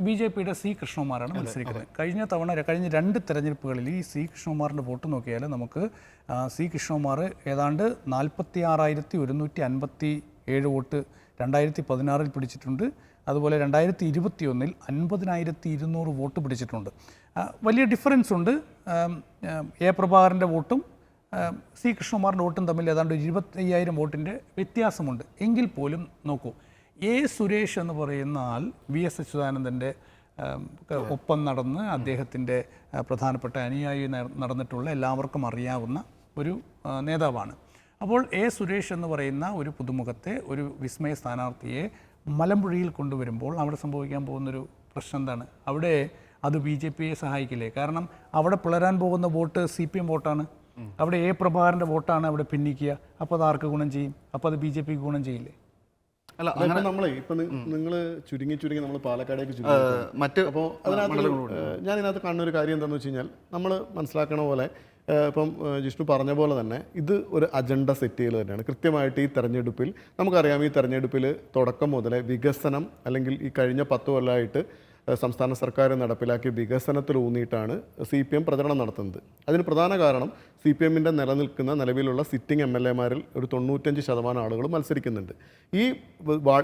BJPയുടെ C കൃഷ്ണകുമാറാണ് മത്സരിക്കുന്നത്. കഴിഞ്ഞ 2 തെരഞ്ഞെടുപ്പുകളിൽ ഈ C കൃഷ്ണകുമാറിൻ്റെ വോട്ട് നോക്കിയാൽ നമുക്ക് C കൃഷ്ണകുമാർ ഏതാണ്ട് 46,157 വോട്ട് 2016 പിടിച്ചിട്ടുണ്ട്. അതുപോലെ 2021 50,200 വോട്ട് പിടിച്ചിട്ടുണ്ട്. വലിയ ഡിഫറൻസ് ഉണ്ട്. A പ്രഭാകരൻ്റെ വോട്ടും C കൃഷ്ണകുമാറിൻ്റെ വോട്ടും തമ്മിൽ ഏതാണ്ട് 25,000 വോട്ടിൻ്റെ വ്യത്യാസമുണ്ട്. എങ്കിൽ പോലും നോക്കൂ, A സുരേഷ് എന്ന് പറയുന്ന ആൾ VS അച്യുതാനന്ദൻ്റെ ഒപ്പം നടന്ന് അദ്ദേഹത്തിൻ്റെ പ്രധാനപ്പെട്ട അനുയായി നടന്നിട്ടുള്ള എല്ലാവർക്കും അറിയാവുന്ന ഒരു നേതാവാണ്. അപ്പോൾ എ സുരേഷ് എന്ന് പറയുന്ന ഒരു പുതുമുഖത്തെ, ഒരു വിസ്മയ സ്ഥാനാർത്ഥിയെ മലമ്പുഴയിൽ കൊണ്ടുവരുമ്പോൾ അവിടെ സംഭവിക്കാൻ പോകുന്നൊരു പ്രശ്നം എന്താണ്? അവിടെ അത് BJPയെ സഹായിക്കില്ലേ? കാരണം അവിടെ പിളരാൻ പോകുന്ന വോട്ട് CPM വോട്ടാണ്. അവിടെ എ പ്രഭാകരൻ്റെ വോട്ടാണ് അവിടെ ഭിന്നിക്കുക. അപ്പോൾ അത് ആർക്ക് ഗുണം ചെയ്യും? അപ്പോൾ അത് BJPക്ക് ഗുണം ചെയ്യില്ലേ? അല്ല, അങ്ങനെ നമ്മളെ ഇപ്പം നിങ്ങൾ ചുരുങ്ങി നമ്മൾ പാലക്കാടേക്ക് ചുരുങ്ങി മറ്റ് അപ്പോൾ അതിനകത്ത് ഞാൻ ഇതിനകത്ത് കാണുന്ന ഒരു കാര്യം എന്താണെന്ന് വെച്ച് കഴിഞ്ഞാൽ, നമ്മൾ മനസ്സിലാക്കണ പോലെ ഇപ്പം ജിഷ്ണു പറഞ്ഞ പോലെ തന്നെ ഇത് ഒരു അജണ്ട സെറ്റ് ചെയ്യൽ തന്നെയാണ്. കൃത്യമായിട്ട് ഈ തെരഞ്ഞെടുപ്പിൽ നമുക്കറിയാം, ഈ തെരഞ്ഞെടുപ്പിൽ തുടക്കം മുതലേ വികസനം, അല്ലെങ്കിൽ ഈ കഴിഞ്ഞ 10 കൊല്ലമായിട്ട് സംസ്ഥാന സർക്കാർ നടപ്പിലാക്കിയ വികസനത്തിലൂന്നിയിട്ടാണ് CPM പ്രചരണം നടത്തുന്നത്. അതിന് പ്രധാന കാരണം CPMൻ്റെ നിലവിലുള്ള സിറ്റിംഗ് MLA-മാരിൽ ഒരു 95% ആളുകൾ മത്സരിക്കുന്നുണ്ട്.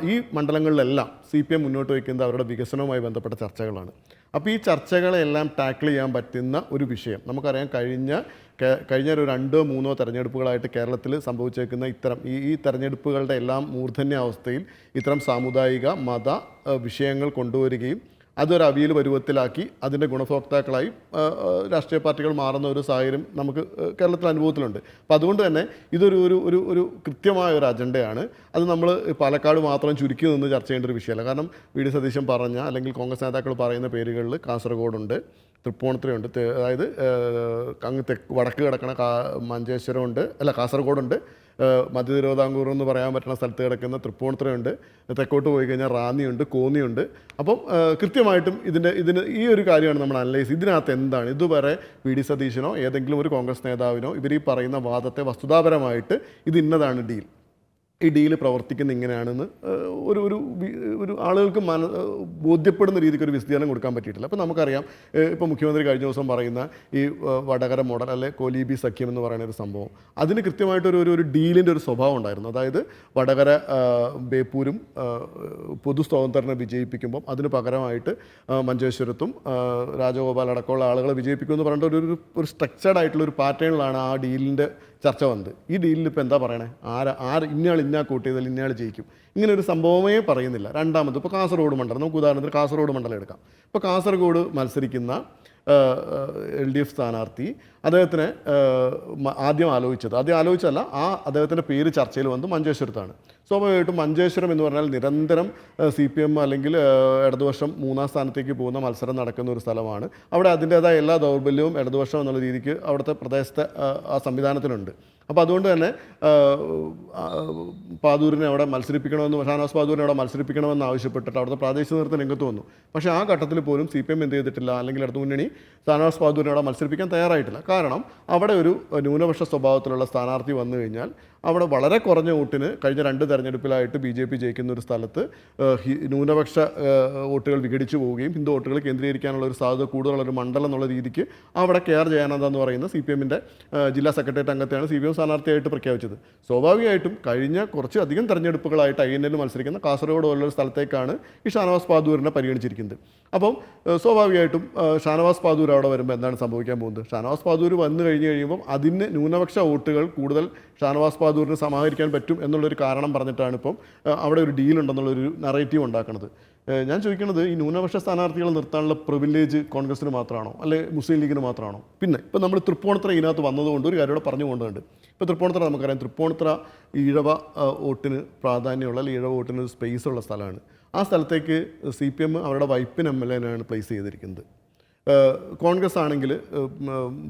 ഈ മണ്ഡലങ്ങളിലെല്ലാം CPM മുന്നോട്ട് വയ്ക്കുന്നത് അവരുടെ വികസനവുമായി ബന്ധപ്പെട്ട ചർച്ചകളാണ്. അപ്പോൾ ഈ ചർച്ചകളെല്ലാം ടാക്കിൾ ചെയ്യാൻ പറ്റുന്ന ഒരു വിഷയം നമുക്കറിയാം. കഴിഞ്ഞ ഒരു 2-3 തെരഞ്ഞെടുപ്പുകളായിട്ട് കേരളത്തിൽ സംഭവിച്ചേക്കുന്ന ഇത്തരം ഈ തെരഞ്ഞെടുപ്പുകളുടെ എല്ലാം മൂർധന്യാവസ്ഥയിൽ ഇത്തരം സാമുദായിക മത വിഷയങ്ങൾ കൊണ്ടുവരികയും അതൊരു അവിയൽ പരുവത്തിലാക്കി അതിൻ്റെ ഗുണഭോക്താക്കളായി രാഷ്ട്രീയ പാർട്ടികൾ മാറുന്ന ഒരു സാഹചര്യം നമുക്ക് കേരളത്തിൽ അനുഭവത്തിലുണ്ട്. അപ്പോൾ അതുകൊണ്ട് തന്നെ ഇതൊരു ഒരു ഒരു കൃത്യമായ ഒരു അജണ്ടയാണ്. അത് നമ്മൾ പാലക്കാട് മാത്രം ചുരുക്കി നിന്ന് ചർച്ച ചെയ്യേണ്ട ഒരു വിഷയമല്ല. കാരണം VD സതീശൻ പറഞ്ഞ, അല്ലെങ്കിൽ കോൺഗ്രസ് നേതാക്കൾ പറയുന്ന പേരുകളിൽ കാസർഗോഡുണ്ട്, തൃപ്പൂണിത്തുറയുണ്ട്, അതായത് അങ്ങ് വടക്ക് കിടക്കണ മഞ്ചേശ്വരമുണ്ട്, കാസർഗോഡുണ്ട്, മധ്യ തിരുവിതാംകൂർ എന്ന് പറയാൻ പറ്റുന്ന സ്ഥലത്ത് കിടക്കുന്ന തൃപ്പൂണിത്തുറയുണ്ട്, തെക്കോട്ട് പോയി കഴിഞ്ഞാൽ റാന്നിയുണ്ട്, കോന്നിയുണ്ട്. അപ്പം കൃത്യമായിട്ടും ഇതിന് ഈ ഒരു കാര്യമാണ് നമ്മൾ അനലൈസ്. ഇതിനകത്ത് എന്താണ് ഇതുവരെ VD സതീശനോ ഏതെങ്കിലും ഒരു കോൺഗ്രസ് നേതാവിനോ ഇവർ ഈ പറയുന്ന വാദത്തെ വസ്തുതാപരമായിട്ട് ഇത് ഇന്നതാണ് ഡീൽ, ഈ ഡീല് പ്രവർത്തിക്കുന്ന ഇങ്ങനെയാണെന്ന് ഒരു ആളുകൾക്ക് ബോധ്യപ്പെടുന്ന രീതിക്ക് ഒരു വിശദീകരണം കൊടുക്കാൻ പറ്റിയിട്ടില്ല. അപ്പോൾ നമുക്കറിയാം, ഇപ്പോൾ മുഖ്യമന്ത്രി കഴിഞ്ഞ ദിവസം പറയുന്ന ഈ വടകര മോഡൽ, അല്ലെ കോലീബി സഖ്യം എന്ന് പറയുന്ന ഒരു സംഭവം, അതിന് കൃത്യമായിട്ടൊരു ഡീലിൻ്റെ ഒരു സ്വഭാവം ഉണ്ടായിരുന്നു. അതായത് വടകര ബേപ്പൂരും പൊതു സ്വതന്ത്രനെ വിജയിപ്പിക്കുമ്പം അതിന് പകരമായിട്ട് മഞ്ചേശ്വരത്തും രാജഗോപാൽ അടക്കമുള്ള ആളുകളെ വിജയിപ്പിക്കുമെന്ന് പറഞ്ഞിട്ട് ഒരു സ്ട്രക്ചേർഡ് ആയിട്ടുള്ള ഒരു പാറ്റേണിലാണ് ആ ഡീലിൻ്റെ ചർച്ച വന്നത്. ഈ ഡീലിൽ ഇപ്പോൾ എന്താ പറയണേ? ഇന്ന കൂട്ട് ചെയ്താൽ ഇന്നയാൾ ജയിക്കും, ഇങ്ങനെ ഒരു സംഭവമേ പറയുന്നില്ല. രണ്ടാമത് ഇപ്പോൾ കാസർഗോഡ് മണ്ഡലം, നമുക്ക് ഉദാഹരണത്തിന് കാസർഗോഡ് മണ്ഡലം എടുക്കാം. ഇപ്പോൾ കാസർഗോഡ് മത്സരിക്കുന്ന LDF സ്ഥാനാർത്ഥി, അദ്ദേഹത്തിന് ആദ്യം ആലോചിച്ചതല്ല, അദ്ദേഹത്തിൻ്റെ പേര് ചർച്ചയിൽ വന്ന് മഞ്ചേശ്വരത്താണ്. സ്വാഭാവികമായിട്ടും മഞ്ചേശ്വരം എന്ന് പറഞ്ഞാൽ നിരന്തരം CPM അല്ലെങ്കിൽ ഇടതുപക്ഷം 3-ാം സ്ഥാനത്തേക്ക് പോകുന്ന മത്സരം നടക്കുന്ന ഒരു സ്ഥലമാണ്. അവിടെ അതിൻ്റേതായ എല്ലാ ദൗർബല്യവും ഇടതുപക്ഷം എന്നുള്ള രീതിക്ക് അവിടുത്തെ പ്രദേശത്തെ ആ സംവിധാനത്തിനുണ്ട്. അപ്പോൾ അതുകൊണ്ട് തന്നെ പാതൂരിനെ അവിടെ മത്സരിപ്പിക്കണമെന്ന്, ഷാനവാസ് പാതൂരിനെ അവിടെ മത്സരിപ്പിക്കണമെന്ന് ആവശ്യപ്പെട്ടിട്ട് അവിടുത്തെ പ്രാദേശിക നേതൃത്വം രംഗത്ത് വന്നു. പക്ഷേ ആ ഘട്ടത്തിൽ പോലും CPM എന്ത് ചെയ്തിട്ടില്ല, അല്ലെങ്കിൽ ഇടതുമുന്നണി ഷാനവാസ് പാതൂരിനെ അവിടെ മത്സരിപ്പിക്കാൻ തയ്യാറായിട്ടില്ല. കാരണം അവിടെ ഒരു ന്യൂനപക്ഷ സ്വഭാവത്തിലുള്ള സ്ഥാനാർത്ഥി വന്നു കഴിഞ്ഞാൽ അവിടെ വളരെ കുറഞ്ഞ വോട്ടിന് കഴിഞ്ഞ 2 തെരഞ്ഞെടുപ്പിലായിട്ട് BJP ജയിക്കുന്ന ഒരു സ്ഥലത്ത് ന്യൂനപക്ഷ വോട്ടുകൾ വിഘടിച്ചു പോവുകയും ഹിന്ദു വോട്ടുകൾ കേന്ദ്രീകരിക്കാനുള്ള ഒരു സാധ്യത കൂടുതലുള്ളൊരു മണ്ഡലം എന്നുള്ള രീതിക്ക് അവിടെ KR ജയാനന്ദ എന്ന് പറയുന്ന CPMൻ്റെ ജില്ലാ സെക്രട്ടേറിയറ്റ് അംഗത്തെയാണ് CPM സ്ഥാനാർത്ഥിയായിട്ട് പ്രഖ്യാപിച്ചത്. സ്വാഭാവികമായിട്ടും കഴിഞ്ഞ കുറച്ച് അധികം തെരഞ്ഞെടുപ്പുകളായിട്ട് INL മത്സരിക്കുന്ന കാസർഗോഡ് പോലുള്ളൊരു സ്ഥലത്തേക്കാണ് ഈ ഷാനവാസ് പാതൂരിനെ പരിഗണിച്ചിരിക്കുന്നത്. അപ്പം സ്വാഭാവികമായിട്ടും ഷാനവാസ് പാതൂർ അവിടെ വരുമ്പോൾ എന്താണ് സംഭവിക്കാൻ പോകുന്നത്? ഷാനവാസ് പാതൂർ വന്നു കഴിയുമ്പം അതിന് ന്യൂനപക്ഷ വോട്ടുകൾ കൂടുതൽ ഷാനവാസ് പാതൂരിന് സമാഹരിക്കാൻ പറ്റും എന്നുള്ളൊരു കാരണം പറഞ്ഞിട്ടാണ് ഇപ്പം അവിടെ ഒരു ഡീലുണ്ടെന്നുള്ളൊരു നറേറ്റീവ് ഉണ്ടാക്കുന്നത്. ഞാൻ ചോദിക്കുന്നത്, ഈ ന്യൂനപക്ഷ സ്ഥാനാർത്ഥികളെ നിർത്താനുള്ള പ്രിവിലേജ് കോൺഗ്രസിന് മാത്രമാണോ, അല്ലെ മുസ്ലിം ലീഗിന് മാത്രമാണോ? പിന്നെ ഇപ്പം നമ്മൾ തൃപ്പൂണിത്തുറ ഇതിനകത്ത് വന്നതുകൊണ്ട് ഒരു കാര്യം ഇവിടെ പറഞ്ഞു കൊണ്ടുണ്ട്. ഇപ്പോൾ തൃപ്പൂണിത്തുറ നമുക്കറിയാം, തൃപ്പൂണിത്തുറ ഈഴവ വോട്ടിന് പ്രാധാന്യമുള്ള, അല്ലെങ്കിൽ ഈഴവ വോട്ടിന് ഒരു സ്പേസ് ഉള്ള സ്ഥലമാണ്. ആ സ്ഥലത്തേക്ക് CPM അവരുടെ വൈപ്പിൻ MLA-നാണ് പ്ലേസ് ചെയ്തിരിക്കുന്നത്. കോൺഗ്രസ് ആണെങ്കിൽ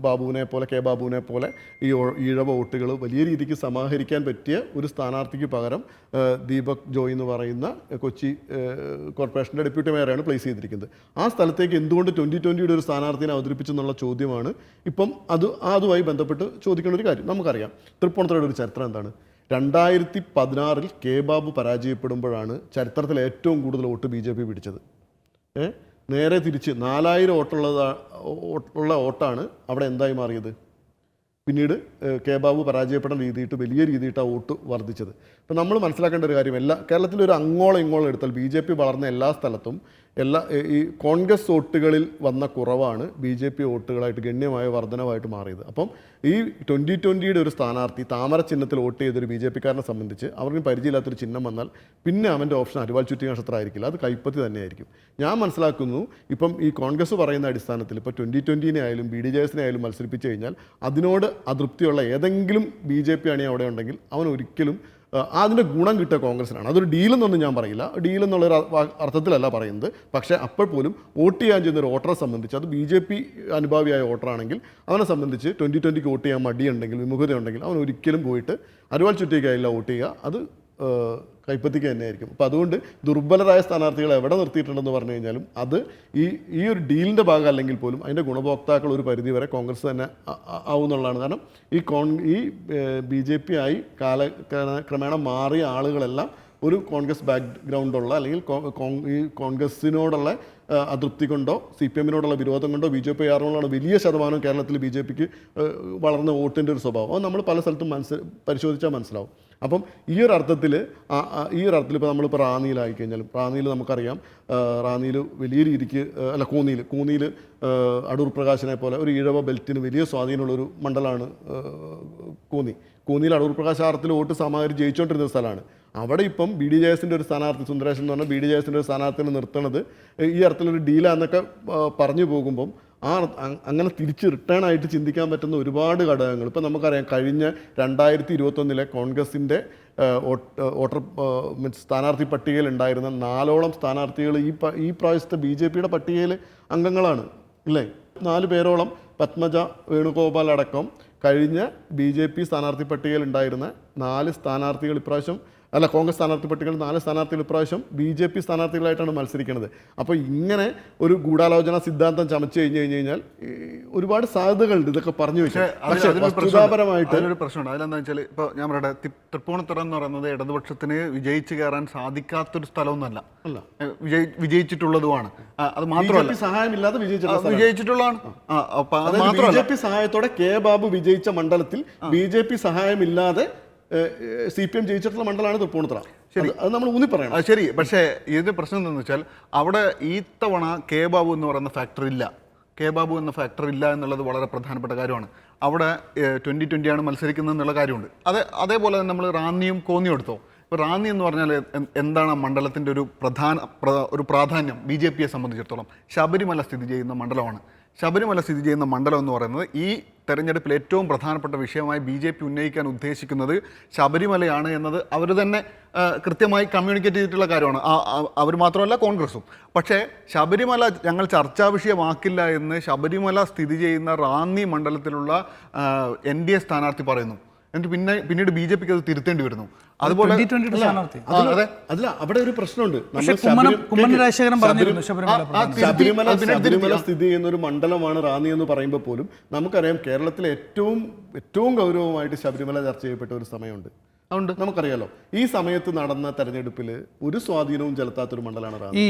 ബാബുവിനെ പോലെ, കെ ബാബുവിനെ പോലെ ഈ ഈഴവ വോട്ടുകൾ വലിയ രീതിക്ക് സമാഹരിക്കാൻ പറ്റിയ ഒരു സ്ഥാനാർത്ഥിക്ക് പകരം ദീപക് ജോയ് എന്ന് പറയുന്ന കൊച്ചി കോർപ്പറേഷൻ്റെ ഡെപ്യൂട്ടി മേയറാണ് പ്ലേസ് ചെയ്തിരിക്കുന്നത്. ആ സ്ഥലത്തേക്ക് എന്തുകൊണ്ട് 2020 ഒരു സ്ഥാനാർത്ഥിനെ അവതരിപ്പിച്ചെന്നുള്ള ചോദ്യമാണ് ഇപ്പം അതുമായി ബന്ധപ്പെട്ട് ചോദിക്കുന്ന ഒരു കാര്യം. നമുക്കറിയാം തൃപ്പൂണിത്തുറയുടെ ഒരു ചരിത്രം എന്താണ്. 2016 കെ ബാബു പരാജയപ്പെടുമ്പോഴാണ് ചരിത്രത്തിൽ ഏറ്റവും കൂടുതൽ വോട്ട് BJP പിടിച്ചത്. നേരെ തിരിച്ച് 4000 ഉള്ള വോട്ടാണ് അവിടെ എന്തായി മാറിയത്. പിന്നീട് കെ ബാബു പരാജയപ്പെടാൻ രീതിയിട്ട് വലിയ രീതിയിട്ട് ആ വോട്ട് വർദ്ധിച്ചത്. അപ്പോൾ നമ്മൾ മനസ്സിലാക്കേണ്ട ഒരു കാര്യം, കേരളത്തിൽ ഒരു അങ്ങോളം ഇങ്ങോളം എടുത്താൽ BJP വളർന്ന എല്ലാ സ്ഥലത്തും ഈ കോൺഗ്രസ് വോട്ടുകളിൽ വന്ന കുറവാണ് BJP വോട്ടുകളായിട്ട് ഗണ്യമായ വർധനവായിട്ട് മാറിയത്. അപ്പം ഈ 2020 ഒരു സ്ഥാനാർത്ഥി താമര ചിഹ്നത്തിൽ വോട്ട് ചെയ്തൊരു BJP-കാരനെ സംബന്ധിച്ച് അവർക്ക് പരിചയമില്ലാത്തൊരു ചിഹ്നം വന്നാൽ പിന്നെ അവൻ്റെ ഓപ്ഷൻ അരിവാൾ ചുറ്റി നക്ഷത്രം ആയിരിക്കില്ല, അത് കൈപ്പത്തി തന്നെയായിരിക്കും. ഞാൻ മനസ്സിലാക്കുന്നു ഇപ്പം ഈ കോൺഗ്രസ് പറയുന്ന അടിസ്ഥാനത്തിൽ ഇപ്പോൾ 2020 ആയാലും BDJS ആയാലും മത്സരിപ്പിച്ച് കഴിഞ്ഞാൽ അതിനോട് അതൃപ്തിയുള്ള ഏതെങ്കിലും BJP അണി അവിടെ ഉണ്ടെങ്കിൽ അവൻ ഒരിക്കലും അതിൻ്റെ ഗുണം കിട്ടുക കോൺഗ്രസിനാണ്. അതൊരു ഡീലെന്നൊന്നും ഞാൻ പറയില്ല, ഡീലെന്നുള്ളൊരു അർത്ഥത്തിലല്ല പറയുന്നത്. പക്ഷേ അപ്പോൾ പോലും വോട്ട് ചെയ്യാൻ ചെയ്യുന്ന ഒരു വോട്ടറെ സംബന്ധിച്ച് അത് BJP അനുഭാവിയായ വോട്ടറാണെങ്കിൽ അവനെ സംബന്ധിച്ച് 2020 വോട്ട് ചെയ്യാൻ മടിയുണ്ടെങ്കിൽ വിമുഖതയുണ്ടെങ്കിൽ അവൻ ഒരിക്കലും പോയിട്ട് അരിവാൾ ചുറ്റിക്കായില്ല വോട്ട് ചെയ്യുക, അത് കൈപ്പത്തിക്ക് തന്നെയായിരിക്കും. അപ്പോൾ അതുകൊണ്ട് ദുർബലരായ സ്ഥാനാർത്ഥികളെ എവിടെ നിർത്തിയിട്ടുണ്ടെന്ന് പറഞ്ഞു കഴിഞ്ഞാലും അത് ഈ ഒരു ഡീലിൻ്റെ ഭാഗം അല്ലെങ്കിൽ പോലും അതിൻ്റെ ഗുണഭോക്താക്കൾ ഒരു പരിധിവരെ കോൺഗ്രസ് തന്നെ ആവുന്നുള്ളതാണ്. കാരണം ഈ BJP ആയി ക്രമേണ മാറിയ ആളുകളെല്ലാം ഒരു കോൺഗ്രസ് ബാക്ക്ഗ്രൗണ്ടുള്ള അല്ലെങ്കിൽ ഈ കോൺഗ്രസിനോടുള്ള അതൃപ്തി കൊണ്ടോ CPM-നോടുള്ള വിരോധം കൊണ്ടോ BJP ആറുകൊണ്ടാണ് വലിയ ശതമാനം കേരളത്തിൽ BJP-ക്ക് വളർന്ന വോട്ടിൻ്റെ ഒരു സ്വഭാവം. അത് നമ്മൾ പല സ്ഥലത്തും പരിശോധിച്ചാൽ മനസ്സിലാവും. അപ്പം ഈ ഒരു അർത്ഥത്തിൽ ഇപ്പോൾ നമ്മളിപ്പോൾ റാന്നിയിലായിക്കഴിഞ്ഞാലും റാന്നിയിൽ നമുക്കറിയാം, റാന്നിയിൽ വലിയ രീതിക്ക് കൂന്നിയിൽ അടൂർ പ്രകാശിനെ പോലെ ഒരു ഈഴവ ബെൽറ്റിന് വലിയ സ്വാധീനമുള്ളൊരു മണ്ഡലമാണ് കൂന്നിയിൽ അടൂർ പ്രകാശ് ആർത്തിൽ വോട്ട് സമാഹരിച്ച് ജയിച്ചുകൊണ്ടിരുന്ന സ്ഥലമാണ്. അവിടെ ഇപ്പം BDJS-ൻ്റെ ഒരു സ്ഥാനാർത്ഥി സുന്ദരേശൻ എന്ന് പറഞ്ഞാൽ BDJS-ൻ്റെ ഒരു സ്ഥാനാർത്ഥിനെ നിർത്തുന്നത് ഈ അർത്ഥത്തിലൊരു ഡീലാന്നൊക്കെ പറഞ്ഞു പോകുമ്പം അങ്ങനെ തിരിച്ച് റിട്ടേൺ ആയിട്ട് ചിന്തിക്കാൻ പറ്റുന്ന ഒരുപാട് ഘടകങ്ങൾ ഇപ്പോൾ നമുക്കറിയാം. കഴിഞ്ഞ 2021 കോൺഗ്രസിൻ്റെ സ്ഥാനാർത്ഥി പട്ടികയിൽ ഉണ്ടായിരുന്ന 4ഓളം സ്ഥാനാർത്ഥികൾ ഈ പ്രാവശ്യത്തെ BJP-യുടെ പട്ടികയിൽ അംഗങ്ങളാണ്, ഇല്ലേ? 4 പേരോളം പത്മജ വേണുഗോപാൽ അടക്കം കഴിഞ്ഞ BJP സ്ഥാനാർത്ഥി പട്ടികയിൽ ഉണ്ടായിരുന്ന 4 സ്ഥാനാർത്ഥികൾ ഇപ്രാവശ്യം കോൺഗ്രസ് സ്ഥാനാർത്ഥി പട്ടികയിൽ 4 സ്ഥാനാർത്ഥികൾ ഇപ്രാവശ്യം BJP സ്ഥാനാർത്ഥികളായിട്ടാണ് മത്സരിക്കുന്നത്. അപ്പോൾ ഇങ്ങനെ ഒരു ഗൂഢാലോചന സിദ്ധാന്തം ചമച്ചു കഴിഞ്ഞാൽ ഒരുപാട് സാധ്യതകളുണ്ട് ഇതൊക്കെ പറഞ്ഞു വെച്ചാൽ. പക്ഷേ വസ്തുതാപരമായിട്ട് ഒരു പ്രശ്നമുണ്ട്. അതിലെന്താ വെച്ചാൽ ഇപ്പോൾ ഞാൻ പറയട്ടെ, തൃപ്പൂണിത്തുറ എന്ന് പറയുന്നത് ഇടതുപക്ഷത്തിന് വിജയിച്ച് കയറാൻ സാധിക്കാത്തൊരു സ്ഥലമൊന്നുമല്ല, വിജയിച്ചിട്ടുള്ളതുമാണ്. അത് മാത്രമല്ല സഹായമില്ലാതെ വിജയിച്ചിട്ടുള്ളതാണ്. BJP സഹായത്തോടെ ബാബു വിജയിച്ച മണ്ഡലത്തിൽ BJP സഹായമില്ലാതെ CPM ജയിച്ചിട്ടുള്ള മണ്ഡലമാണ് തൃപ്പൂണിത്തുറ. ശരി, അത് നമ്മൾ ഊന്നി പറയണം. ശരി, പക്ഷേ ഇതിൻ്റെ പ്രശ്നം എന്താണെന്ന് വെച്ചാൽ അവിടെ ഈ തവണ ബാബു എന്ന് പറയുന്ന ഫാക്ടർ ഇല്ല എന്നുള്ളത് വളരെ പ്രധാനപ്പെട്ട കാര്യമാണ്. അവിടെ 2020 ആണ് മത്സരിക്കുന്നത് എന്നുള്ള കാര്യമുണ്ട്. അതേപോലെ തന്നെ നമ്മൾ റാന്നിയും കോന്നിയും എടുത്തോ. ഇപ്പോൾ റാന്നി എന്ന് പറഞ്ഞാൽ എന്താണ് ആ മണ്ഡലത്തിൻ്റെ ഒരു പ്രാധാന്യം BJP-യെ സംബന്ധിച്ചിടത്തോളം? ശബരിമല സ്ഥിതി ചെയ്യുന്ന മണ്ഡലമാണ്. ശബരിമല സ്ഥിതി ചെയ്യുന്ന മണ്ഡലം എന്ന് പറയുന്നത് ഈ തെരഞ്ഞെടുപ്പിൽ ഏറ്റവും പ്രധാനപ്പെട്ട വിഷയമായി BJP ഉന്നയിക്കാൻ ഉദ്ദേശിക്കുന്നത് ശബരിമലയാണ് എന്നത് അവർ തന്നെ കൃത്യമായി കമ്മ്യൂണിക്കേറ്റ് ചെയ്തിട്ടുള്ള കാര്യമാണ്. അവർ മാത്രമല്ല കോൺഗ്രസും. പക്ഷേ ശബരിമല ഞങ്ങൾ ചർച്ചാ വിഷയമാക്കില്ല എന്ന് ശബരിമല സ്ഥിതി ചെയ്യുന്ന റാന്നി മണ്ഡലത്തിലുള്ള NDA സ്ഥാനാർത്ഥി പറയുന്നു. എന്നിട്ട് പിന്നീട് BJP-ക്ക് അത് തിരുത്തേണ്ടി വരുന്നു. അതുപോലെ അവിടെ ഒരു പ്രശ്നമുണ്ട്. ശബരിമല സ്ഥിതി ചെയ്യുന്ന ഒരു മണ്ഡലമാണ് റാന്നി എന്ന് പറയുമ്പോൾ പോലും നമുക്കറിയാം കേരളത്തിലെ ഏറ്റവും ഗൗരവമായിട്ട് ശബരിമല ചർച്ച ചെയ്യപ്പെട്ട ഒരു സമയമുണ്ട്. അതുകൊണ്ട് നമുക്കറിയാലോ ഈ സമയത്ത് നടന്ന തെരഞ്ഞെടുപ്പിൽ ഒരു സ്വാധീനവും ചെലുത്താത്തൊരു മണ്ഡലമാണ് റാന്നി.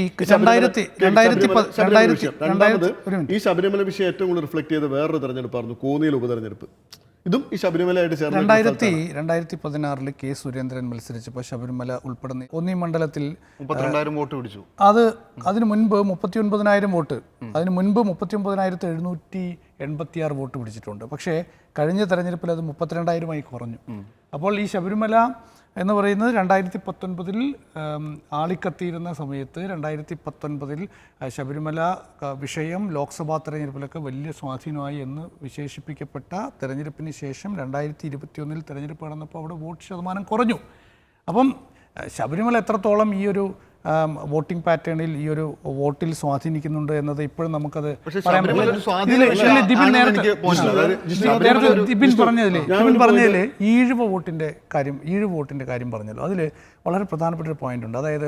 രണ്ടാമത് ഈ ശബരിമല വിഷയം ഏറ്റവും കൂടുതൽ റിഫ്ലക്ട് ചെയ്ത വേറൊരു തെരഞ്ഞെടുപ്പായിരുന്നു കോന്നിയിൽ ഉപതെരഞ്ഞെടുപ്പ്. ഇതും ഈ ശബരിമലയായിട്ട് ചേർന്ന് 2016 K. സുരേന്ദ്രൻ മത്സരിച്ചപ്പോൾ ശബരിമല ഉൾപ്പെടുന്ന കോന്നി മണ്ഡലത്തിൽ 32,000 വോട്ട് പിടിച്ചു. അതിന് മുൻപ് 39,000 വോട്ട്, അതിന് മുൻപ് 39,786 വോട്ട് പിടിച്ചിട്ടുണ്ട്. പക്ഷേ കഴിഞ്ഞ തെരഞ്ഞെടുപ്പിൽ അത് 32,000 കുറഞ്ഞു. അപ്പോൾ ഈ ശബരിമല എന്ന് പറയുന്നത് 2019 ആളിക്കത്തിയിരുന്ന സമയത്ത് 2019 ശബരിമല വിഷയം ലോക്സഭാ തെരഞ്ഞെടുപ്പിലൊക്കെ വലിയ സ്വാധീനമായി എന്ന് വിശേഷിപ്പിക്കപ്പെട്ട തെരഞ്ഞെടുപ്പിന് ശേഷം 2021 തെരഞ്ഞെടുപ്പ് നടന്നപ്പോൾ അവിടെ വോട്ട് ശതമാനം കുറഞ്ഞു. അപ്പം ശബരിമല എത്രത്തോളം ഈ ഒരു വോട്ടിംഗ് പാറ്റേണിൽ ഈ ഒരു വോട്ടിൽ സ്വാധീനിക്കുന്നുണ്ട് എന്നത് ഇപ്പോഴും നമുക്കത് പറഞ്ഞതിൽ ഈഴവ വോട്ടിൻ്റെ കാര്യം പറഞ്ഞല്ലോ. അതിൽ വളരെ പ്രധാനപ്പെട്ട ഒരു പോയിന്റ് ഉണ്ട്. അതായത്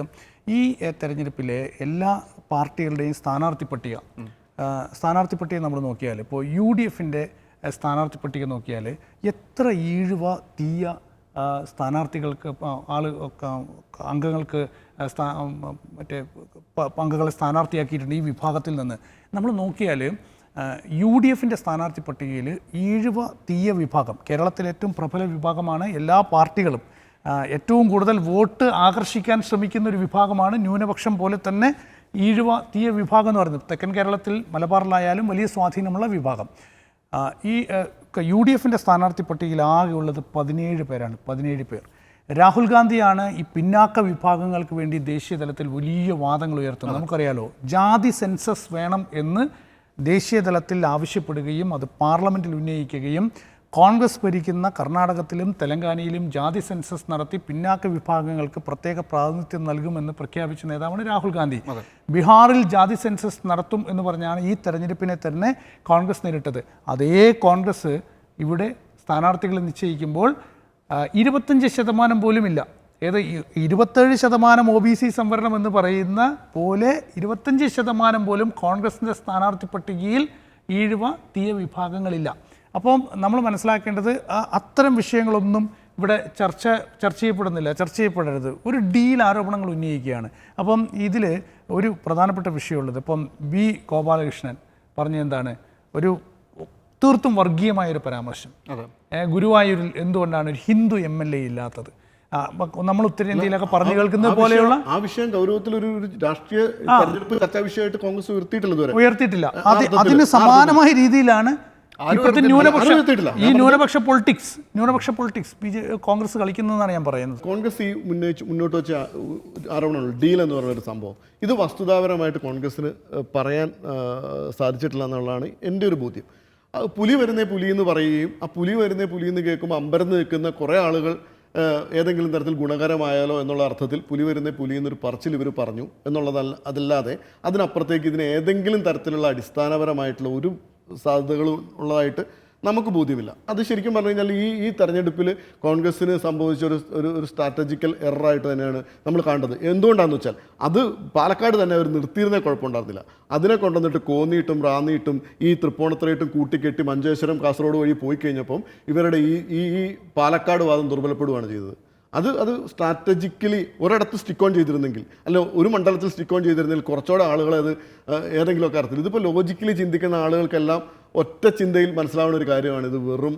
ഈ തെരഞ്ഞെടുപ്പിലെ എല്ലാ പാർട്ടികളുടെയും സ്ഥാനാർത്ഥി പട്ടിക നമ്മൾ നോക്കിയാൽ, ഇപ്പോൾ UDF-ൻ്റെ സ്ഥാനാർത്ഥി പട്ടിക നോക്കിയാൽ എത്ര ഈഴവ തീയ സ്ഥാനാർത്ഥികൾക്ക് അംഗങ്ങൾക്ക് അംഗങ്ങളെ സ്ഥാനാർത്ഥിയാക്കിയിട്ടുണ്ട് ഈ വിഭാഗത്തിൽ നിന്ന്. നമ്മൾ നോക്കിയാൽ UDF-ൻ്റെ സ്ഥാനാർത്ഥി പട്ടികയിൽ ഈഴവ തീയ വിഭാഗം കേരളത്തിലെ ഏറ്റവും പ്രബല വിഭാഗമാണ്. എല്ലാ പാർട്ടികളും ഏറ്റവും കൂടുതൽ വോട്ട് ആകർഷിക്കാൻ ശ്രമിക്കുന്ന ഒരു വിഭാഗമാണ്. ന്യൂനപക്ഷം പോലെ തന്നെ ഈഴവ തീയ വിഭാഗം എന്ന് പറയുന്നത് തെക്കൻ കേരളത്തിൽ മലബാറിലായാലും വലിയ സ്വാധീനമുള്ള വിഭാഗം. ഈ യു ഡി എഫിൻ്റെ സ്ഥാനാർത്ഥി പട്ടികയിൽ ആകെ ഉള്ളത് 17 പേരാണ്. 17 പേർ. രാഹുൽ ഗാന്ധിയാണ് ഈ പിന്നാക്ക വിഭാഗങ്ങൾക്ക് വേണ്ടി ദേശീയ തലത്തിൽ വലിയ വാദങ്ങൾ ഉയർത്തുന്നത്. നമുക്കറിയാലോ, ജാതി സെൻസസ് വേണം എന്ന് ദേശീയ തലത്തിൽ ആവശ്യപ്പെടുകയും അത് പാർലമെൻറ്റിൽ ഉന്നയിക്കുകയും കോൺഗ്രസ് ഭരിക്കുന്ന കർണാടകത്തിലും തെലങ്കാനയിലും ജാതി സെൻസസ് നടത്തി പിന്നാക്ക വിഭാഗങ്ങൾക്ക് പ്രത്യേക പ്രാതിനിധ്യം നൽകുമെന്ന് പ്രഖ്യാപിച്ച നേതാവാണ് രാഹുൽ ഗാന്ധി. ബീഹാറിൽ ജാതി സെൻസസ് നടത്തും എന്ന് പറഞ്ഞാണ് ഈ തെരഞ്ഞെടുപ്പിനെ തന്നെ കോൺഗ്രസ് നേരിട്ടത്. അതേ കോൺഗ്രസ് ഇവിടെ സ്ഥാനാർത്ഥികളെ നിശ്ചയിക്കുമ്പോൾ 25% പോലുമില്ല. 27% OBC സംവരണം എന്ന് പറയുന്ന പോലെ 25% പോലും കോൺഗ്രസിൻ്റെ സ്ഥാനാർത്ഥി പട്ടികയിൽ ഈഴവ തീയ വിഭാഗങ്ങളില്ല. അപ്പം നമ്മൾ മനസ്സിലാക്കേണ്ടത് അത്തരം വിഷയങ്ങളൊന്നും ഇവിടെ ചർച്ച ചെയ്യപ്പെടുന്നില്ല, ചർച്ച ചെയ്യപ്പെടരുത്. ഒരു ഡീൽ ആരോപണങ്ങൾ ഉന്നയിക്കുകയാണ്. അപ്പം ഇതിൽ ഒരു പ്രധാനപ്പെട്ട വിഷയമുള്ളത്, ഇപ്പം ബി ഗോപാലകൃഷ്ണൻ പറഞ്ഞ എന്താണ്, ഒരു തീർത്തും വർഗീയമായൊരു പരാമർശം. ഗുരുവായൂരിൽ എന്തുകൊണ്ടാണ് ഒരു ഹിന്ദു MLA ഇല്ലാത്തത്? നമ്മൾ ഉത്തരേന്ത്യയിലൊക്കെ പറഞ്ഞു കേൾക്കുന്നത് പോലെയുള്ള ആ വിഷയം ഗൗരവത്തിൽ ഒരു രാഷ്ട്രീയ തെരഞ്ഞെടുപ്പ് ചർച്ചാ വിഷയമായിട്ട് കോൺഗ്രസ് ഉയർത്തിയിട്ടില്ല. അതിന് സമാനമായ രീതിയിലാണ് ഇപ്പോഴത്തെ ന്യൂനപക്ഷ പൊളിറ്റിക്സ് കോൺഗ്രസ് കളിക്കുന്നതെന്നാണ് ഞാൻ പറയുന്നത്. കോൺഗ്രസ് ഈ മുന്നോട്ട് വെച്ച ആരോപണമുള്ള ഡീൽ എന്ന് പറയുന്ന ഒരു സംഭവം, ഇത് വസ്തുതാപരമായിട്ട് കോൺഗ്രസിന് പറയാൻ സാധിച്ചിട്ടില്ല എന്നുള്ളതാണ് എൻ്റെ ഒരു ബോധ്യം. പുലി വരുന്നേ പുലി എന്ന് പറയുകയും ആ പുലി വരുന്നേ പുലി എന്ന് കേൾക്കുമ്പോൾ അമ്പരന്ന് നിൽക്കുന്ന കുറേ ആളുകൾ ഏതെങ്കിലും തരത്തിൽ ഗുണകരമായാലോ എന്നുള്ള അർത്ഥത്തിൽ പുലി വരുന്നേ പുലി എന്നൊരു പറച്ചിൽ ഇവർ പറഞ്ഞു എന്നുള്ളതല്ല. അതല്ലാതെ അതിനപ്പുറത്തേക്ക് ഇതിന് ഏതെങ്കിലും തരത്തിലുള്ള അടിസ്ഥാനപരമായിട്ടുള്ള ഒരു സാധ്യതകൾ ഉള്ളതായിട്ട് നമുക്ക് ബോധ്യമില്ല. അത് ശരിക്കും പറഞ്ഞു കഴിഞ്ഞാൽ ഈ തെരഞ്ഞെടുപ്പിൽ കോൺഗ്രസ്സിന് സംഭവിച്ച ഒരു സ്ട്രാറ്റജിക്കൽ എററായിട്ട് തന്നെയാണ് നമ്മൾ കാണേണ്ടത്. എന്തുകൊണ്ടാണെന്ന് വെച്ചാൽ അത് പാലക്കാട് തന്നെ അവർ നിർത്തിയിരുന്നേ കുഴപ്പമുണ്ടായിരുന്നില്ല. അതിനെ കൊണ്ടുവന്നിട്ട് കോന്നിയിട്ടും റാന്നിയിട്ടും ഈ തൃപ്പൂണിത്തുറയിട്ടും കൂട്ടിക്കെട്ടി മഞ്ചേശ്വരം കാസർഗോഡ് വഴി പോയി കഴിഞ്ഞപ്പം ഇവരുടെ ഈ പാലക്കാട് വാദം ദുർബലപ്പെടുകയാണ് ചെയ്തത്. അത് സ്ട്രാറ്റജിക്കലി ഒരിടത്ത് സ്റ്റിക്ക് ഓൺ ചെയ്തിരുന്നെങ്കിൽ, അല്ല ഒരു മണ്ഡലത്തിൽ സ്റ്റിക്ക് ഓൺ ചെയ്തിരുന്നെങ്കിൽ കുറച്ചുകൂടെ ആളുകളെ അത് ഏതെങ്കിലുമൊക്കെ അർത്ഥത്തിൽ, ഇതിപ്പോൾ ലോജിക്കലി ചിന്തിക്കുന്ന ആളുകൾക്കെല്ലാം ഒറ്റ ചിന്തയിൽ മനസ്സിലാവുന്ന ഒരു കാര്യമാണ്, ഇത് വെറും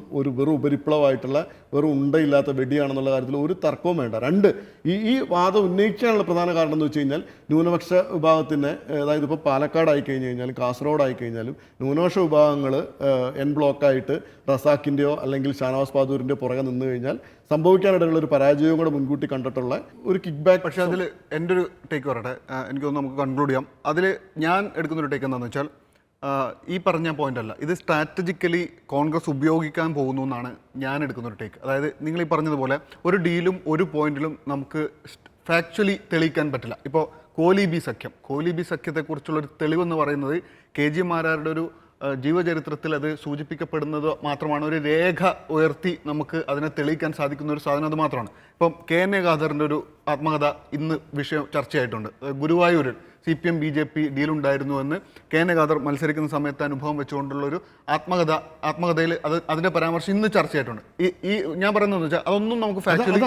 ഉപരിപ്ലവമായിട്ടുള്ള വെറും ഉണ്ടയില്ലാത്ത വെടിയാണെന്നുള്ള കാര്യത്തിൽ ഒരു തർക്കവും വേണ്ട. രണ്ട്, ഈ വാദം ഉന്നയിക്കാനുള്ള പ്രധാന കാരണം എന്ന് വെച്ച് കഴിഞ്ഞാൽ ന്യൂനപക്ഷ വിഭാഗത്തിന്, അതായത് ഇപ്പോൾ പാലക്കാട് ആയി കഴിഞ്ഞ് കഴിഞ്ഞാലും കാസർഗോഡ് ആയി കഴിഞ്ഞാലും ന്യൂനപക്ഷ വിഭാഗങ്ങൾ എൻ ബ്ലോക്കായിട്ട് റസാക്കിൻ്റെയോ അല്ലെങ്കിൽ ഷാനവാസ് പാദൂരിൻ്റെയോ പുറകെ നിന്ന് കഴിഞ്ഞാൽ സംഭവിക്കാനിടയുള്ള ഒരു പരാജയവും കൂടെ മുൻകൂട്ടി കണ്ടിട്ടുള്ള ഒരു കിക്ക് ബാക്ക്. പക്ഷേ അതിൽ എൻ്റെ ഒരു ടേക്ക് പറയട്ടെ, എനിക്കൊന്ന് നമുക്ക് കൺക്ലൂഡ് ചെയ്യാം. അതിൽ ഞാൻ എടുക്കുന്നൊരു ടേക്ക് എന്താണെന്ന് വെച്ചാൽ, ഈ പറഞ്ഞ പോയിന്റ് അല്ല, ഇത് സ്ട്രാറ്റജിക്കലി കോൺഗ്രസ് ഉപയോഗിക്കാൻ പോകുന്നു എന്നാണ് ഞാൻ എടുക്കുന്നൊരു ടേക്ക്. അതായത് നിങ്ങൾ ഈ പറഞ്ഞതുപോലെ ഒരു ഡീലും ഒരു പോയിന്റിലും നമുക്ക് ഫാക്ച്വലി തെളിയിക്കാൻ പറ്റില്ല. ഇപ്പോൾ കോലി ബി സഖ്യത്തെക്കുറിച്ചുള്ളൊരു തെളിവെന്ന് പറയുന്നത് KG മാരാരുടെ ഒരു ജീവചരിത്രത്തിൽ അത് സൂചിപ്പിക്കപ്പെടുന്നത് മാത്രമാണ്. ഒരു രേഖ ഉയർത്തി നമുക്ക് അതിനെ തെളിയിക്കാൻ സാധിക്കുന്ന ഒരു സാധനം അത് മാത്രമാണ്. ഇപ്പം KN ഖാദറിൻ്റെ ഒരു ആത്മകഥ ഇന്ന് വിഷയം ചർച്ചയായിട്ടുണ്ട്. ഗുരുവായൂരിൽ CPM BJP ഡീലുണ്ടായിരുന്നു എന്ന് KN ഖാദർ മത്സരിക്കുന്ന സമയത്ത് അനുഭവം വെച്ചുകൊണ്ടുള്ളൊരു ആത്മകഥയിൽ അതിൻ്റെ പരാമർശം ഇന്ന് ചർച്ചയായിട്ടുണ്ട്. ഈ ഞാൻ പറയുന്നത് വെച്ചാൽ അതൊന്നും നമുക്ക് ഫാക്ച്വലി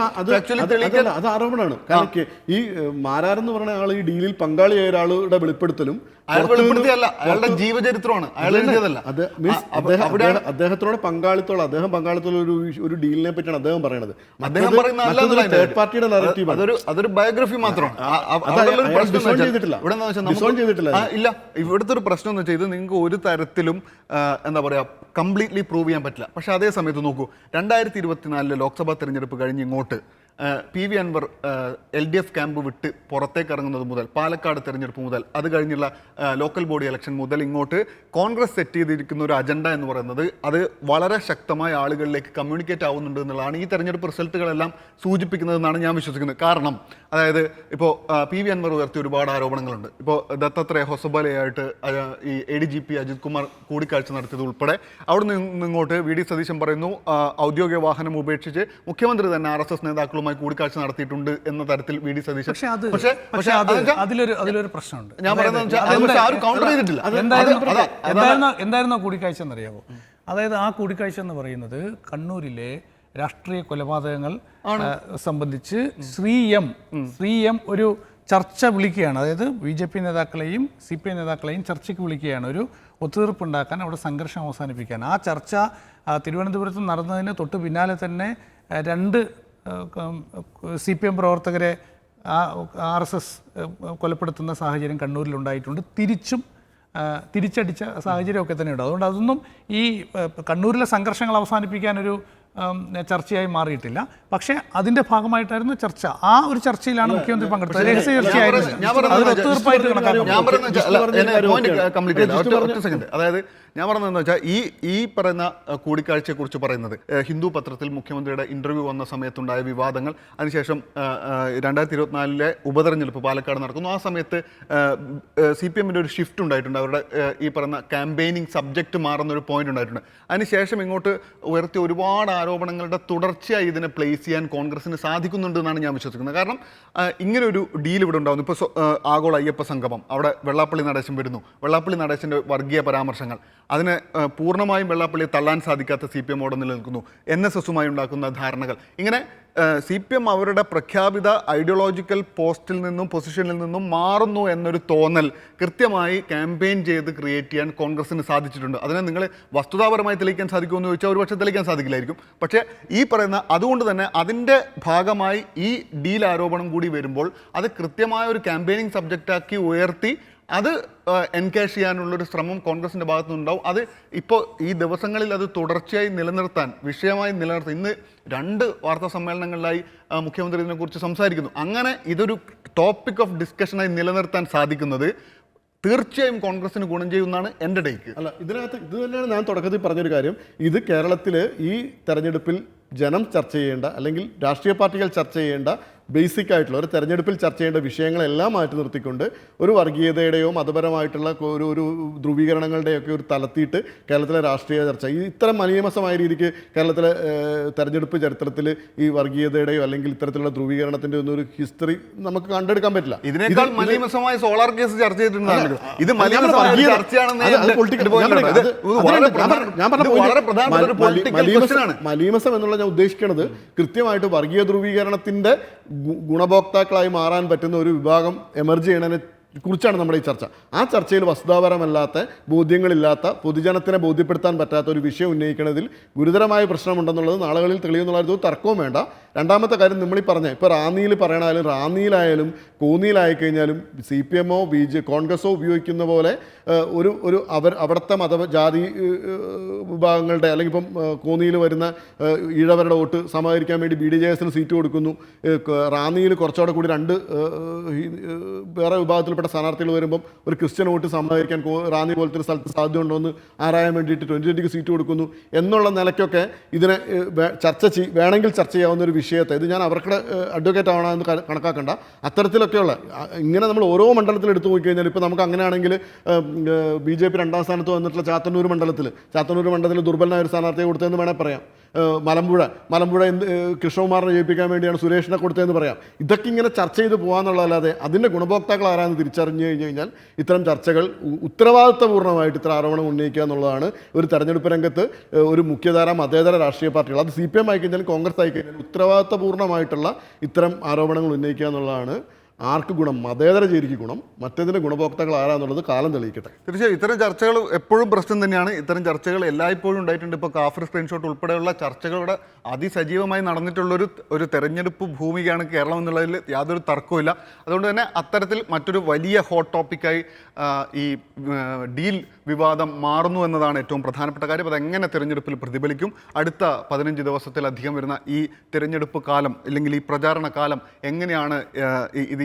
തെളിയിക്കാൻ, അത് ആരോപണമാണ്. കാരണം ഈ മാരാരെന്ന് പറയുന്ന ആൾ ഈ ഡീലിൽ പങ്കാളിയായ ഒരാളുടെ വെളിപ്പെടുത്തലും അയാൾ വെളിപ്പെടുത്തിയല്ല, അയാളുടെ ജീവചരിത്രമാണ്, അയാൾ എഴുതിയതല്ല. അദ്ദേഹത്തോടെ പങ്കാളിത്തോളം ഒരു ഡീലിനെ പറ്റിയാണ് അദ്ദേഹം പറയുന്നത്. അദ്ദേഹം പറയുന്ന തേർഡ് പാർട്ടിയുടെ നറേറ്റീവ്, അതൊരു ബയോഗ്രഫി മാത്രമാണ്. ഇല്ല, ഇവിടുത്തെ ഒരു പ്രശ്നം എന്ന് വെച്ചാൽ ഇത് നിങ്ങൾക്ക് ഒരു തരത്തിലും എന്താ പറയുക കംപ്ലീറ്റ്ലി പ്രൂവ് ചെയ്യാൻ പറ്റില്ല. പക്ഷേ അതേ സമയത്ത് നോക്കൂ, 2024 ലോക്സഭാ തെരഞ്ഞെടുപ്പ് കഴിഞ്ഞ് ഇങ്ങോട്ട് PV അൻവർ LDF ക്യാമ്പ് വിട്ട് പുറത്തേക്ക് ഇറങ്ങുന്നത് മുതൽ, പാലക്കാട് തെരഞ്ഞെടുപ്പ് മുതൽ, അത് കഴിഞ്ഞുള്ള ലോക്കൽ ബോഡി ഇലക്ഷൻ മുതൽ ഇങ്ങോട്ട് കോൺഗ്രസ് സെറ്റ് ചെയ്തിരിക്കുന്ന ഒരു അജണ്ട എന്ന് പറയുന്നത് അത് വളരെ ശക്തമായ ആളുകളിലേക്ക് കമ്മ്യൂണിക്കേറ്റ് ആവുന്നുണ്ട് എന്നുള്ളതാണ് ഈ തെരഞ്ഞെടുപ്പ് റിസൾട്ടുകളെല്ലാം സൂചിപ്പിക്കുന്നതെന്നാണ് ഞാൻ വിശ്വസിക്കുന്നത്. കാരണം അതായത് ഇപ്പോൾ PV അൻവർ ഉയർത്തിയ ഒരുപാട് ആരോപണങ്ങളുണ്ട്. ഇപ്പോൾ ദത്താത്രേയ ഹൊസബലയായിട്ട് ഈ ADGP അജിത് കുമാർ കൂടിക്കാഴ്ച നടത്തിയത് ഉൾപ്പെടെ അവിടെ നിന്നിങ്ങോട്ട് VD സതീശൻ പറയുന്നു ഔദ്യോഗിക വാഹനം ഉപേക്ഷിച്ച് മുഖ്യമന്ത്രി തന്നെ RSS നേതാക്കളുമായി കൂടിക്കാഴ്ച നടത്തിയിട്ടുണ്ട് എന്ന തരത്തിൽ VD സതീശൻ. പക്ഷേ അതിലൊരു പ്രശ്നമുണ്ട്. ഞാൻ പറയുന്നത് കൗണ്ടർ ചെയ്തിട്ടില്ല. എന്തായിരുന്നു കൂടിക്കാഴ്ച എന്നറിയാമോ? അതായത് ആ കൂടിക്കാഴ്ച എന്ന് പറയുന്നത് കണ്ണൂരിലെ രാഷ്ട്രീയ കൊലപാതകങ്ങൾ സംബന്ധിച്ച് ശ്രീ എം ഒരു ചർച്ച വിളിക്കുകയാണ്. അതായത് BJP നേതാക്കളെയും CPI നേതാക്കളെയും ചർച്ചയ്ക്ക് വിളിക്കുകയാണ്, ഒരു ഒത്തുതീർപ്പുണ്ടാക്കാൻ, അവിടെ സംഘർഷം അവസാനിപ്പിക്കാൻ. ആ ചർച്ച തിരുവനന്തപുരത്ത് നടന്നതിന് തൊട്ട് പിന്നാലെ തന്നെ 2 CPM പ്രവർത്തകരെ RSS കൊലപ്പെടുത്തുന്ന സാഹചര്യം കണ്ണൂരിലുണ്ടായിട്ടുണ്ട്. തിരിച്ചടിച്ച സാഹചര്യമൊക്കെ തന്നെയുണ്ട്. അതുകൊണ്ട് അതൊന്നും ഈ കണ്ണൂരിലെ സംഘർഷങ്ങൾ അവസാനിപ്പിക്കാനൊരു ചർച്ചയായി മാറിയിട്ടില്ല. പക്ഷേ അതിൻ്റെ ഭാഗമായിട്ടായിരുന്നു ചർച്ച. ആ ഒരു ചർച്ചയിലാണ് മുഖ്യമന്ത്രി പങ്കെടുത്തത്. രഹസ്യ ചർച്ചയായിരുന്നു. അത് ഒത്തുതീർപ്പായിട്ട് അതായത് ഞാൻ പറഞ്ഞതെന്ന് വെച്ചാൽ ഈ പറയുന്ന കൂടിക്കാഴ്ചയെക്കുറിച്ച് പറയുന്നത് ഹിന്ദു പത്രത്തിൽ മുഖ്യമന്ത്രിയുടെ ഇന്റർവ്യൂ വന്ന സമയത്തുണ്ടായ വിവാദങ്ങൾ, അതിനുശേഷം 2024 ഉപതെരഞ്ഞെടുപ്പ് പാലക്കാട് നടക്കുന്നു. ആ സമയത്ത് CPM-ന്റെ ഒരു ഷിഫ്റ്റ് ഉണ്ടായിട്ടുണ്ട്. അവരുടെ ഈ പറയുന്ന ക്യാമ്പയിനിങ് സബ്ജക്റ്റ് മാറുന്ന ഒരു പോയിന്റ് ഉണ്ടായിട്ടുണ്ട്. അതിനുശേഷം ഇങ്ങോട്ട് ഉയർത്തിയ ഒരുപാട് ആരോപണങ്ങളുടെ തുടർച്ചയായി ഇതിനെ പ്ലേസ് ചെയ്യാൻ കോൺഗ്രസിന് സാധിക്കുന്നുണ്ട് എന്നാണ് ഞാൻ വിശ്വസിക്കുന്നത്. കാരണം ഇങ്ങനെ ഒരു ഡീൽ ഇവിടെ ഉണ്ടാകുന്നു. ഇപ്പോൾ ആഗോള അയ്യപ്പ സംഗമം, അവിടെ വെള്ളാപ്പള്ളി നടേശൻ വരുന്നു. വെള്ളാപ്പള്ളി നടേശൻ്റെ വർഗീയ പരാമർശങ്ങൾ, അതിന് പൂർണ്ണമായും വെള്ളാപ്പള്ളിയെ തള്ളാൻ സാധിക്കാത്ത CPM അവിടെ നിലനിൽക്കുന്നു. NSS-ഉമായി ഉണ്ടാക്കുന്ന ധാരണകൾ, ഇങ്ങനെ CPM അവരുടെ പ്രഖ്യാപിത ഐഡിയോളജിക്കൽ പോസ്റ്റിൽ നിന്നും പൊസിഷനിൽ നിന്നും മാറുന്നു എന്നൊരു തോന്നൽ കൃത്യമായി ക്യാമ്പയിൻ ചെയ്ത് ക്രിയേറ്റ് ചെയ്യാൻ കോൺഗ്രസിന് സാധിച്ചിട്ടുണ്ട്. അതിനെ നിങ്ങൾ വസ്തുതാപരമായി തെളിയിക്കാൻ സാധിക്കുമെന്ന് ചോദിച്ചാൽ ഒരുപക്ഷെ തെളിയിക്കാൻ സാധിക്കില്ലായിരിക്കും. പക്ഷേ ഈ പറയുന്ന അതുകൊണ്ട് തന്നെ അതിൻ്റെ ഭാഗമായി ഈ ഡീൽ ആരോപണം കൂടി വരുമ്പോൾ അത് കൃത്യമായ ഒരു ക്യാമ്പയിനിങ് സബ്ജക്റ്റാക്കി ഉയർത്തി അത് എൻകാഷ് ചെയ്യാനുള്ളൊരു ശ്രമം കോൺഗ്രസിൻ്റെ ഭാഗത്തുനിന്നുണ്ടാവും. അത് ഇപ്പോൾ ഈ ദിവസങ്ങളിൽ അത് തുടർച്ചയായി നിലനിർത്താൻ, വിഷയമായി നിലനിർത്താൻ ഇന്ന് 2 വാർത്താ സമ്മേളനങ്ങളിലായി മുഖ്യമന്ത്രി ഇതിനെക്കുറിച്ച് സംസാരിക്കുന്നു. അങ്ങനെ ഇതൊരു ടോപ്പിക് ഓഫ് ഡിസ്കഷനായി നിലനിർത്താൻ സാധിക്കുന്നത് തീർച്ചയായും കോൺഗ്രസിന് ഗുണം ചെയ്യുമെന്നാണ് എൻ്റെ ടേക്ക്. അല്ല, ഇതിനകത്ത് ഇത് തന്നെയാണ് ഞാൻ തുടക്കത്തിൽ പറഞ്ഞൊരു കാര്യം. ഇത് കേരളത്തിൽ ഈ തെരഞ്ഞെടുപ്പിൽ ജനം ചർച്ച ചെയ്യേണ്ട, അല്ലെങ്കിൽ രാഷ്ട്രീയ പാർട്ടികൾ ചർച്ച ചെയ്യേണ്ട ബേസിക് ആയിട്ടുള്ള ഒരു തെരഞ്ഞെടുപ്പിൽ ചർച്ച ചെയ്യേണ്ട വിഷയങ്ങളെല്ലാം മാറ്റി നിർത്തിക്കൊണ്ട് ഒരു വർഗീയതയുടെയോ മതപരമായിട്ടുള്ള ഒരു ധ്രുവീകരണങ്ങളുടെയൊക്കെ ഒരു തലത്തിയിട്ട് കേരളത്തിലെ രാഷ്ട്രീയ ചർച്ച ഇത്തരം അനിയമസമായ രീതിക്ക് കേരളത്തിലെ തെരഞ്ഞെടുപ്പ് ചരിത്രത്തിൽ ഈ വർഗീയതയുടെയോ അല്ലെങ്കിൽ ഇത്തരത്തിലുള്ള ധ്രുവീകരണത്തിൻ്റെ ഒന്നും ഒരു ഹിസ്റ്ററി നമുക്ക് കണ്ടെടുക്കാൻ പറ്റില്ല. ഇതിനേക്കാൾ മലീമസമായ സോളാർ കേസ് ചർച്ച ചെയ്തിട്ടുണ്ടായിരുന്നു. ഇത് മലീമസം എന്നുള്ള ഞാൻ ഉദ്ദേശിക്കുന്നത് കൃത്യമായിട്ട് വർഗീയ ധ്രുവീകരണത്തിന്റെ ഗുണഭോക്താക്കളായി മാറാൻ പറ്റുന്ന ഒരു വിഭാഗം എമർജ് ചെയ്യണതിനെ കുറിച്ചാണ് നമ്മുടെ ഈ ചർച്ച. ആ ചർച്ചയിൽ വസ്തുതാപരമല്ലാത്ത, ബോധ്യങ്ങളില്ലാത്ത, പൊതുജനത്തിനെ ബോധ്യപ്പെടുത്താൻ പറ്റാത്ത ഒരു വിഷയം ഉന്നയിക്കുന്നതിൽ ഗുരുതരമായ പ്രശ്നമുണ്ടെന്നുള്ളത് നാളുകളിൽ തെളിയുന്നുള്ള തർക്കവും വേണ്ട. രണ്ടാമത്തെ കാര്യം നമ്മളീ പറഞ്ഞ ഇപ്പോൾ റാന്നിയിൽ പറയണായാലും റാന്നിയിലായാലും കോന്നിയിലായി കഴിഞ്ഞാലും CPM-ഓ കോൺഗ്രസോ ഉപയോഗിക്കുന്ന പോലെ ഒരു അവിടുത്തെ ജാതി വിഭാഗങ്ങളുടെ, അല്ലെങ്കിൽ ഇപ്പം കോന്നിയിൽ വരുന്ന ഈഴവരുടെ വോട്ട് സമാഹരിക്കാൻ വേണ്ടി BDJS-ന് സീറ്റ് കൊടുക്കുന്നു. റാന്നിയിൽ കുറച്ചുകൂടെ കൂടി 2 വേറെ വിഭാഗത്തിൽപ്പെട്ട സ്ഥാനാർത്ഥികൾ വരുമ്പം ഒരു ക്രിസ്ത്യൻ വോട്ട് സമാഹരിക്കാൻ റാന്നി പോലത്തെ ഒരു സ്ഥലത്ത് സാധ്യത ഉണ്ടോ എന്ന് ആരായാൻ വേണ്ടിയിട്ട് 2020-ക്ക് സീറ്റ് കൊടുക്കുന്നു എന്നുള്ള നിലയ്ക്കൊക്കെ ഇതിനെ വേണമെങ്കിൽ ചർച്ച ചെയ്യാവുന്ന ഒരു വിഷയത്തെ, ഇത് ഞാൻ അവർക്ക് അഡ്വക്കേറ്റ് ആവണമെന്ന് കണക്കാക്കണ്ട, അത്തരത്തിലൊക്കെയുള്ള ഇങ്ങനെ നമ്മൾ ഓരോ മണ്ഡലത്തിൽ എടുത്തു നോക്കിക്കഴിഞ്ഞാൽ ഇപ്പോൾ നമുക്ക് അങ്ങനെയാണെങ്കിൽ BJP 2ാം സ്ഥാനത്ത് വന്നിട്ടുള്ള ചാത്തന്നൂർ മണ്ഡലത്തിൽ ദുർബലനായ ഒരു സ്ഥാനാർത്ഥിയെ കൊടുത്തതെന്ന് വേണേൽ പറയാം. മലമ്പുഴ കൃഷ്ണകുമാറിനെ ജയിപ്പിക്കാൻ വേണ്ടിയാണ് സുരേഷിനെ കൊടുത്തതെന്ന് പറയാം. ഇതൊക്കെ ഇങ്ങനെ ചർച്ച ചെയ്ത് പോകാമെന്നുള്ളതല്ലാതെ അതിൻ്റെ ഗുണഭോക്താക്കൾ ആരാന്ന് തിരിച്ചറിഞ്ഞു കഴിഞ്ഞാൽ ഇത്തരം ചർച്ചകൾ ഉത്തരവാദിത്തപൂർണ്ണമായിട്ട് ഇത്തരം ആരോപണം ഉന്നയിക്കുക എന്നുള്ളതാണ് ഒരു തെരഞ്ഞെടുപ്പ് രംഗത്ത് ഒരു മുഖ്യധാര മതേതര രാഷ്ട്രീയ പാർട്ടികൾ, അത് CPM ആയിക്കഴിഞ്ഞാൽ കോൺഗ്രസ് ആയിക്കഴിഞ്ഞാൽ ഉത്തരവാദിത്തപൂർണ്ണമായിട്ടുള്ള ഇത്തരം ആരോപണങ്ങൾ ഉന്നയിക്കുക എന്നുള്ളതാണ് ആർക്ക് ഗുണം? മതേതര ചേരിക്ക് ഗുണം. മറ്റേതിൻ്റെ ഗുണഭോക്താക്കൾ ആരാന്നുള്ളത് കാലം തെളിയിക്കട്ടെ. തീർച്ചയായും ഇത്തരം ചർച്ചകൾ എപ്പോഴും പ്രശ്നം തന്നെയാണ്. ഇത്തരം ചർച്ചകൾ എല്ലായ്പ്പോഴും ഉണ്ടായിട്ടുണ്ട്. ഇപ്പോൾ കാഫർ സ്ക്രീൻഷോട്ട് ഉൾപ്പെടെയുള്ള ചർച്ചകളുടെ അതിസജീവമായി നടന്നിട്ടുള്ളൊരു തെരഞ്ഞെടുപ്പ് ഭൂമികയാണ് കേരളം എന്നുള്ളതിൽ യാതൊരു തർക്കവുമില്ല. അതുകൊണ്ട് തന്നെ അത്തരത്തിൽ മറ്റൊരു വലിയ ഹോട്ട് ടോപ്പിക്കായി ഈ ഡീൽ വിവാദം മാറുന്നു എന്നതാണ് ഏറ്റവും പ്രധാനപ്പെട്ട കാര്യം. അതെങ്ങനെ തിരഞ്ഞെടുപ്പിൽ പ്രതിഫലിക്കും? അടുത്ത 15 ദിവസത്തിലധികം വരുന്ന ഈ തിരഞ്ഞെടുപ്പ് കാലം, അല്ലെങ്കിൽ ഈ പ്രചാരണ കാലം എങ്ങനെയാണ്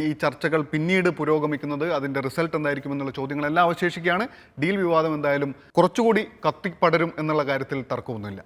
ഈ ചർച്ചകൾ പിന്നീട് പുരോഗമിക്കുന്നത്, അതിൻ്റെ റിസൾട്ട് എന്തായിരിക്കും എന്നുള്ള ചോദ്യങ്ങളെല്ലാം അവശേഷിക്കുകയാണ്. ഡീൽ വിവാദം എന്തായാലും കുറച്ചുകൂടി കത്തിപ്പടരും എന്നുള്ള കാര്യത്തിൽ തർക്കമൊന്നുമില്ല.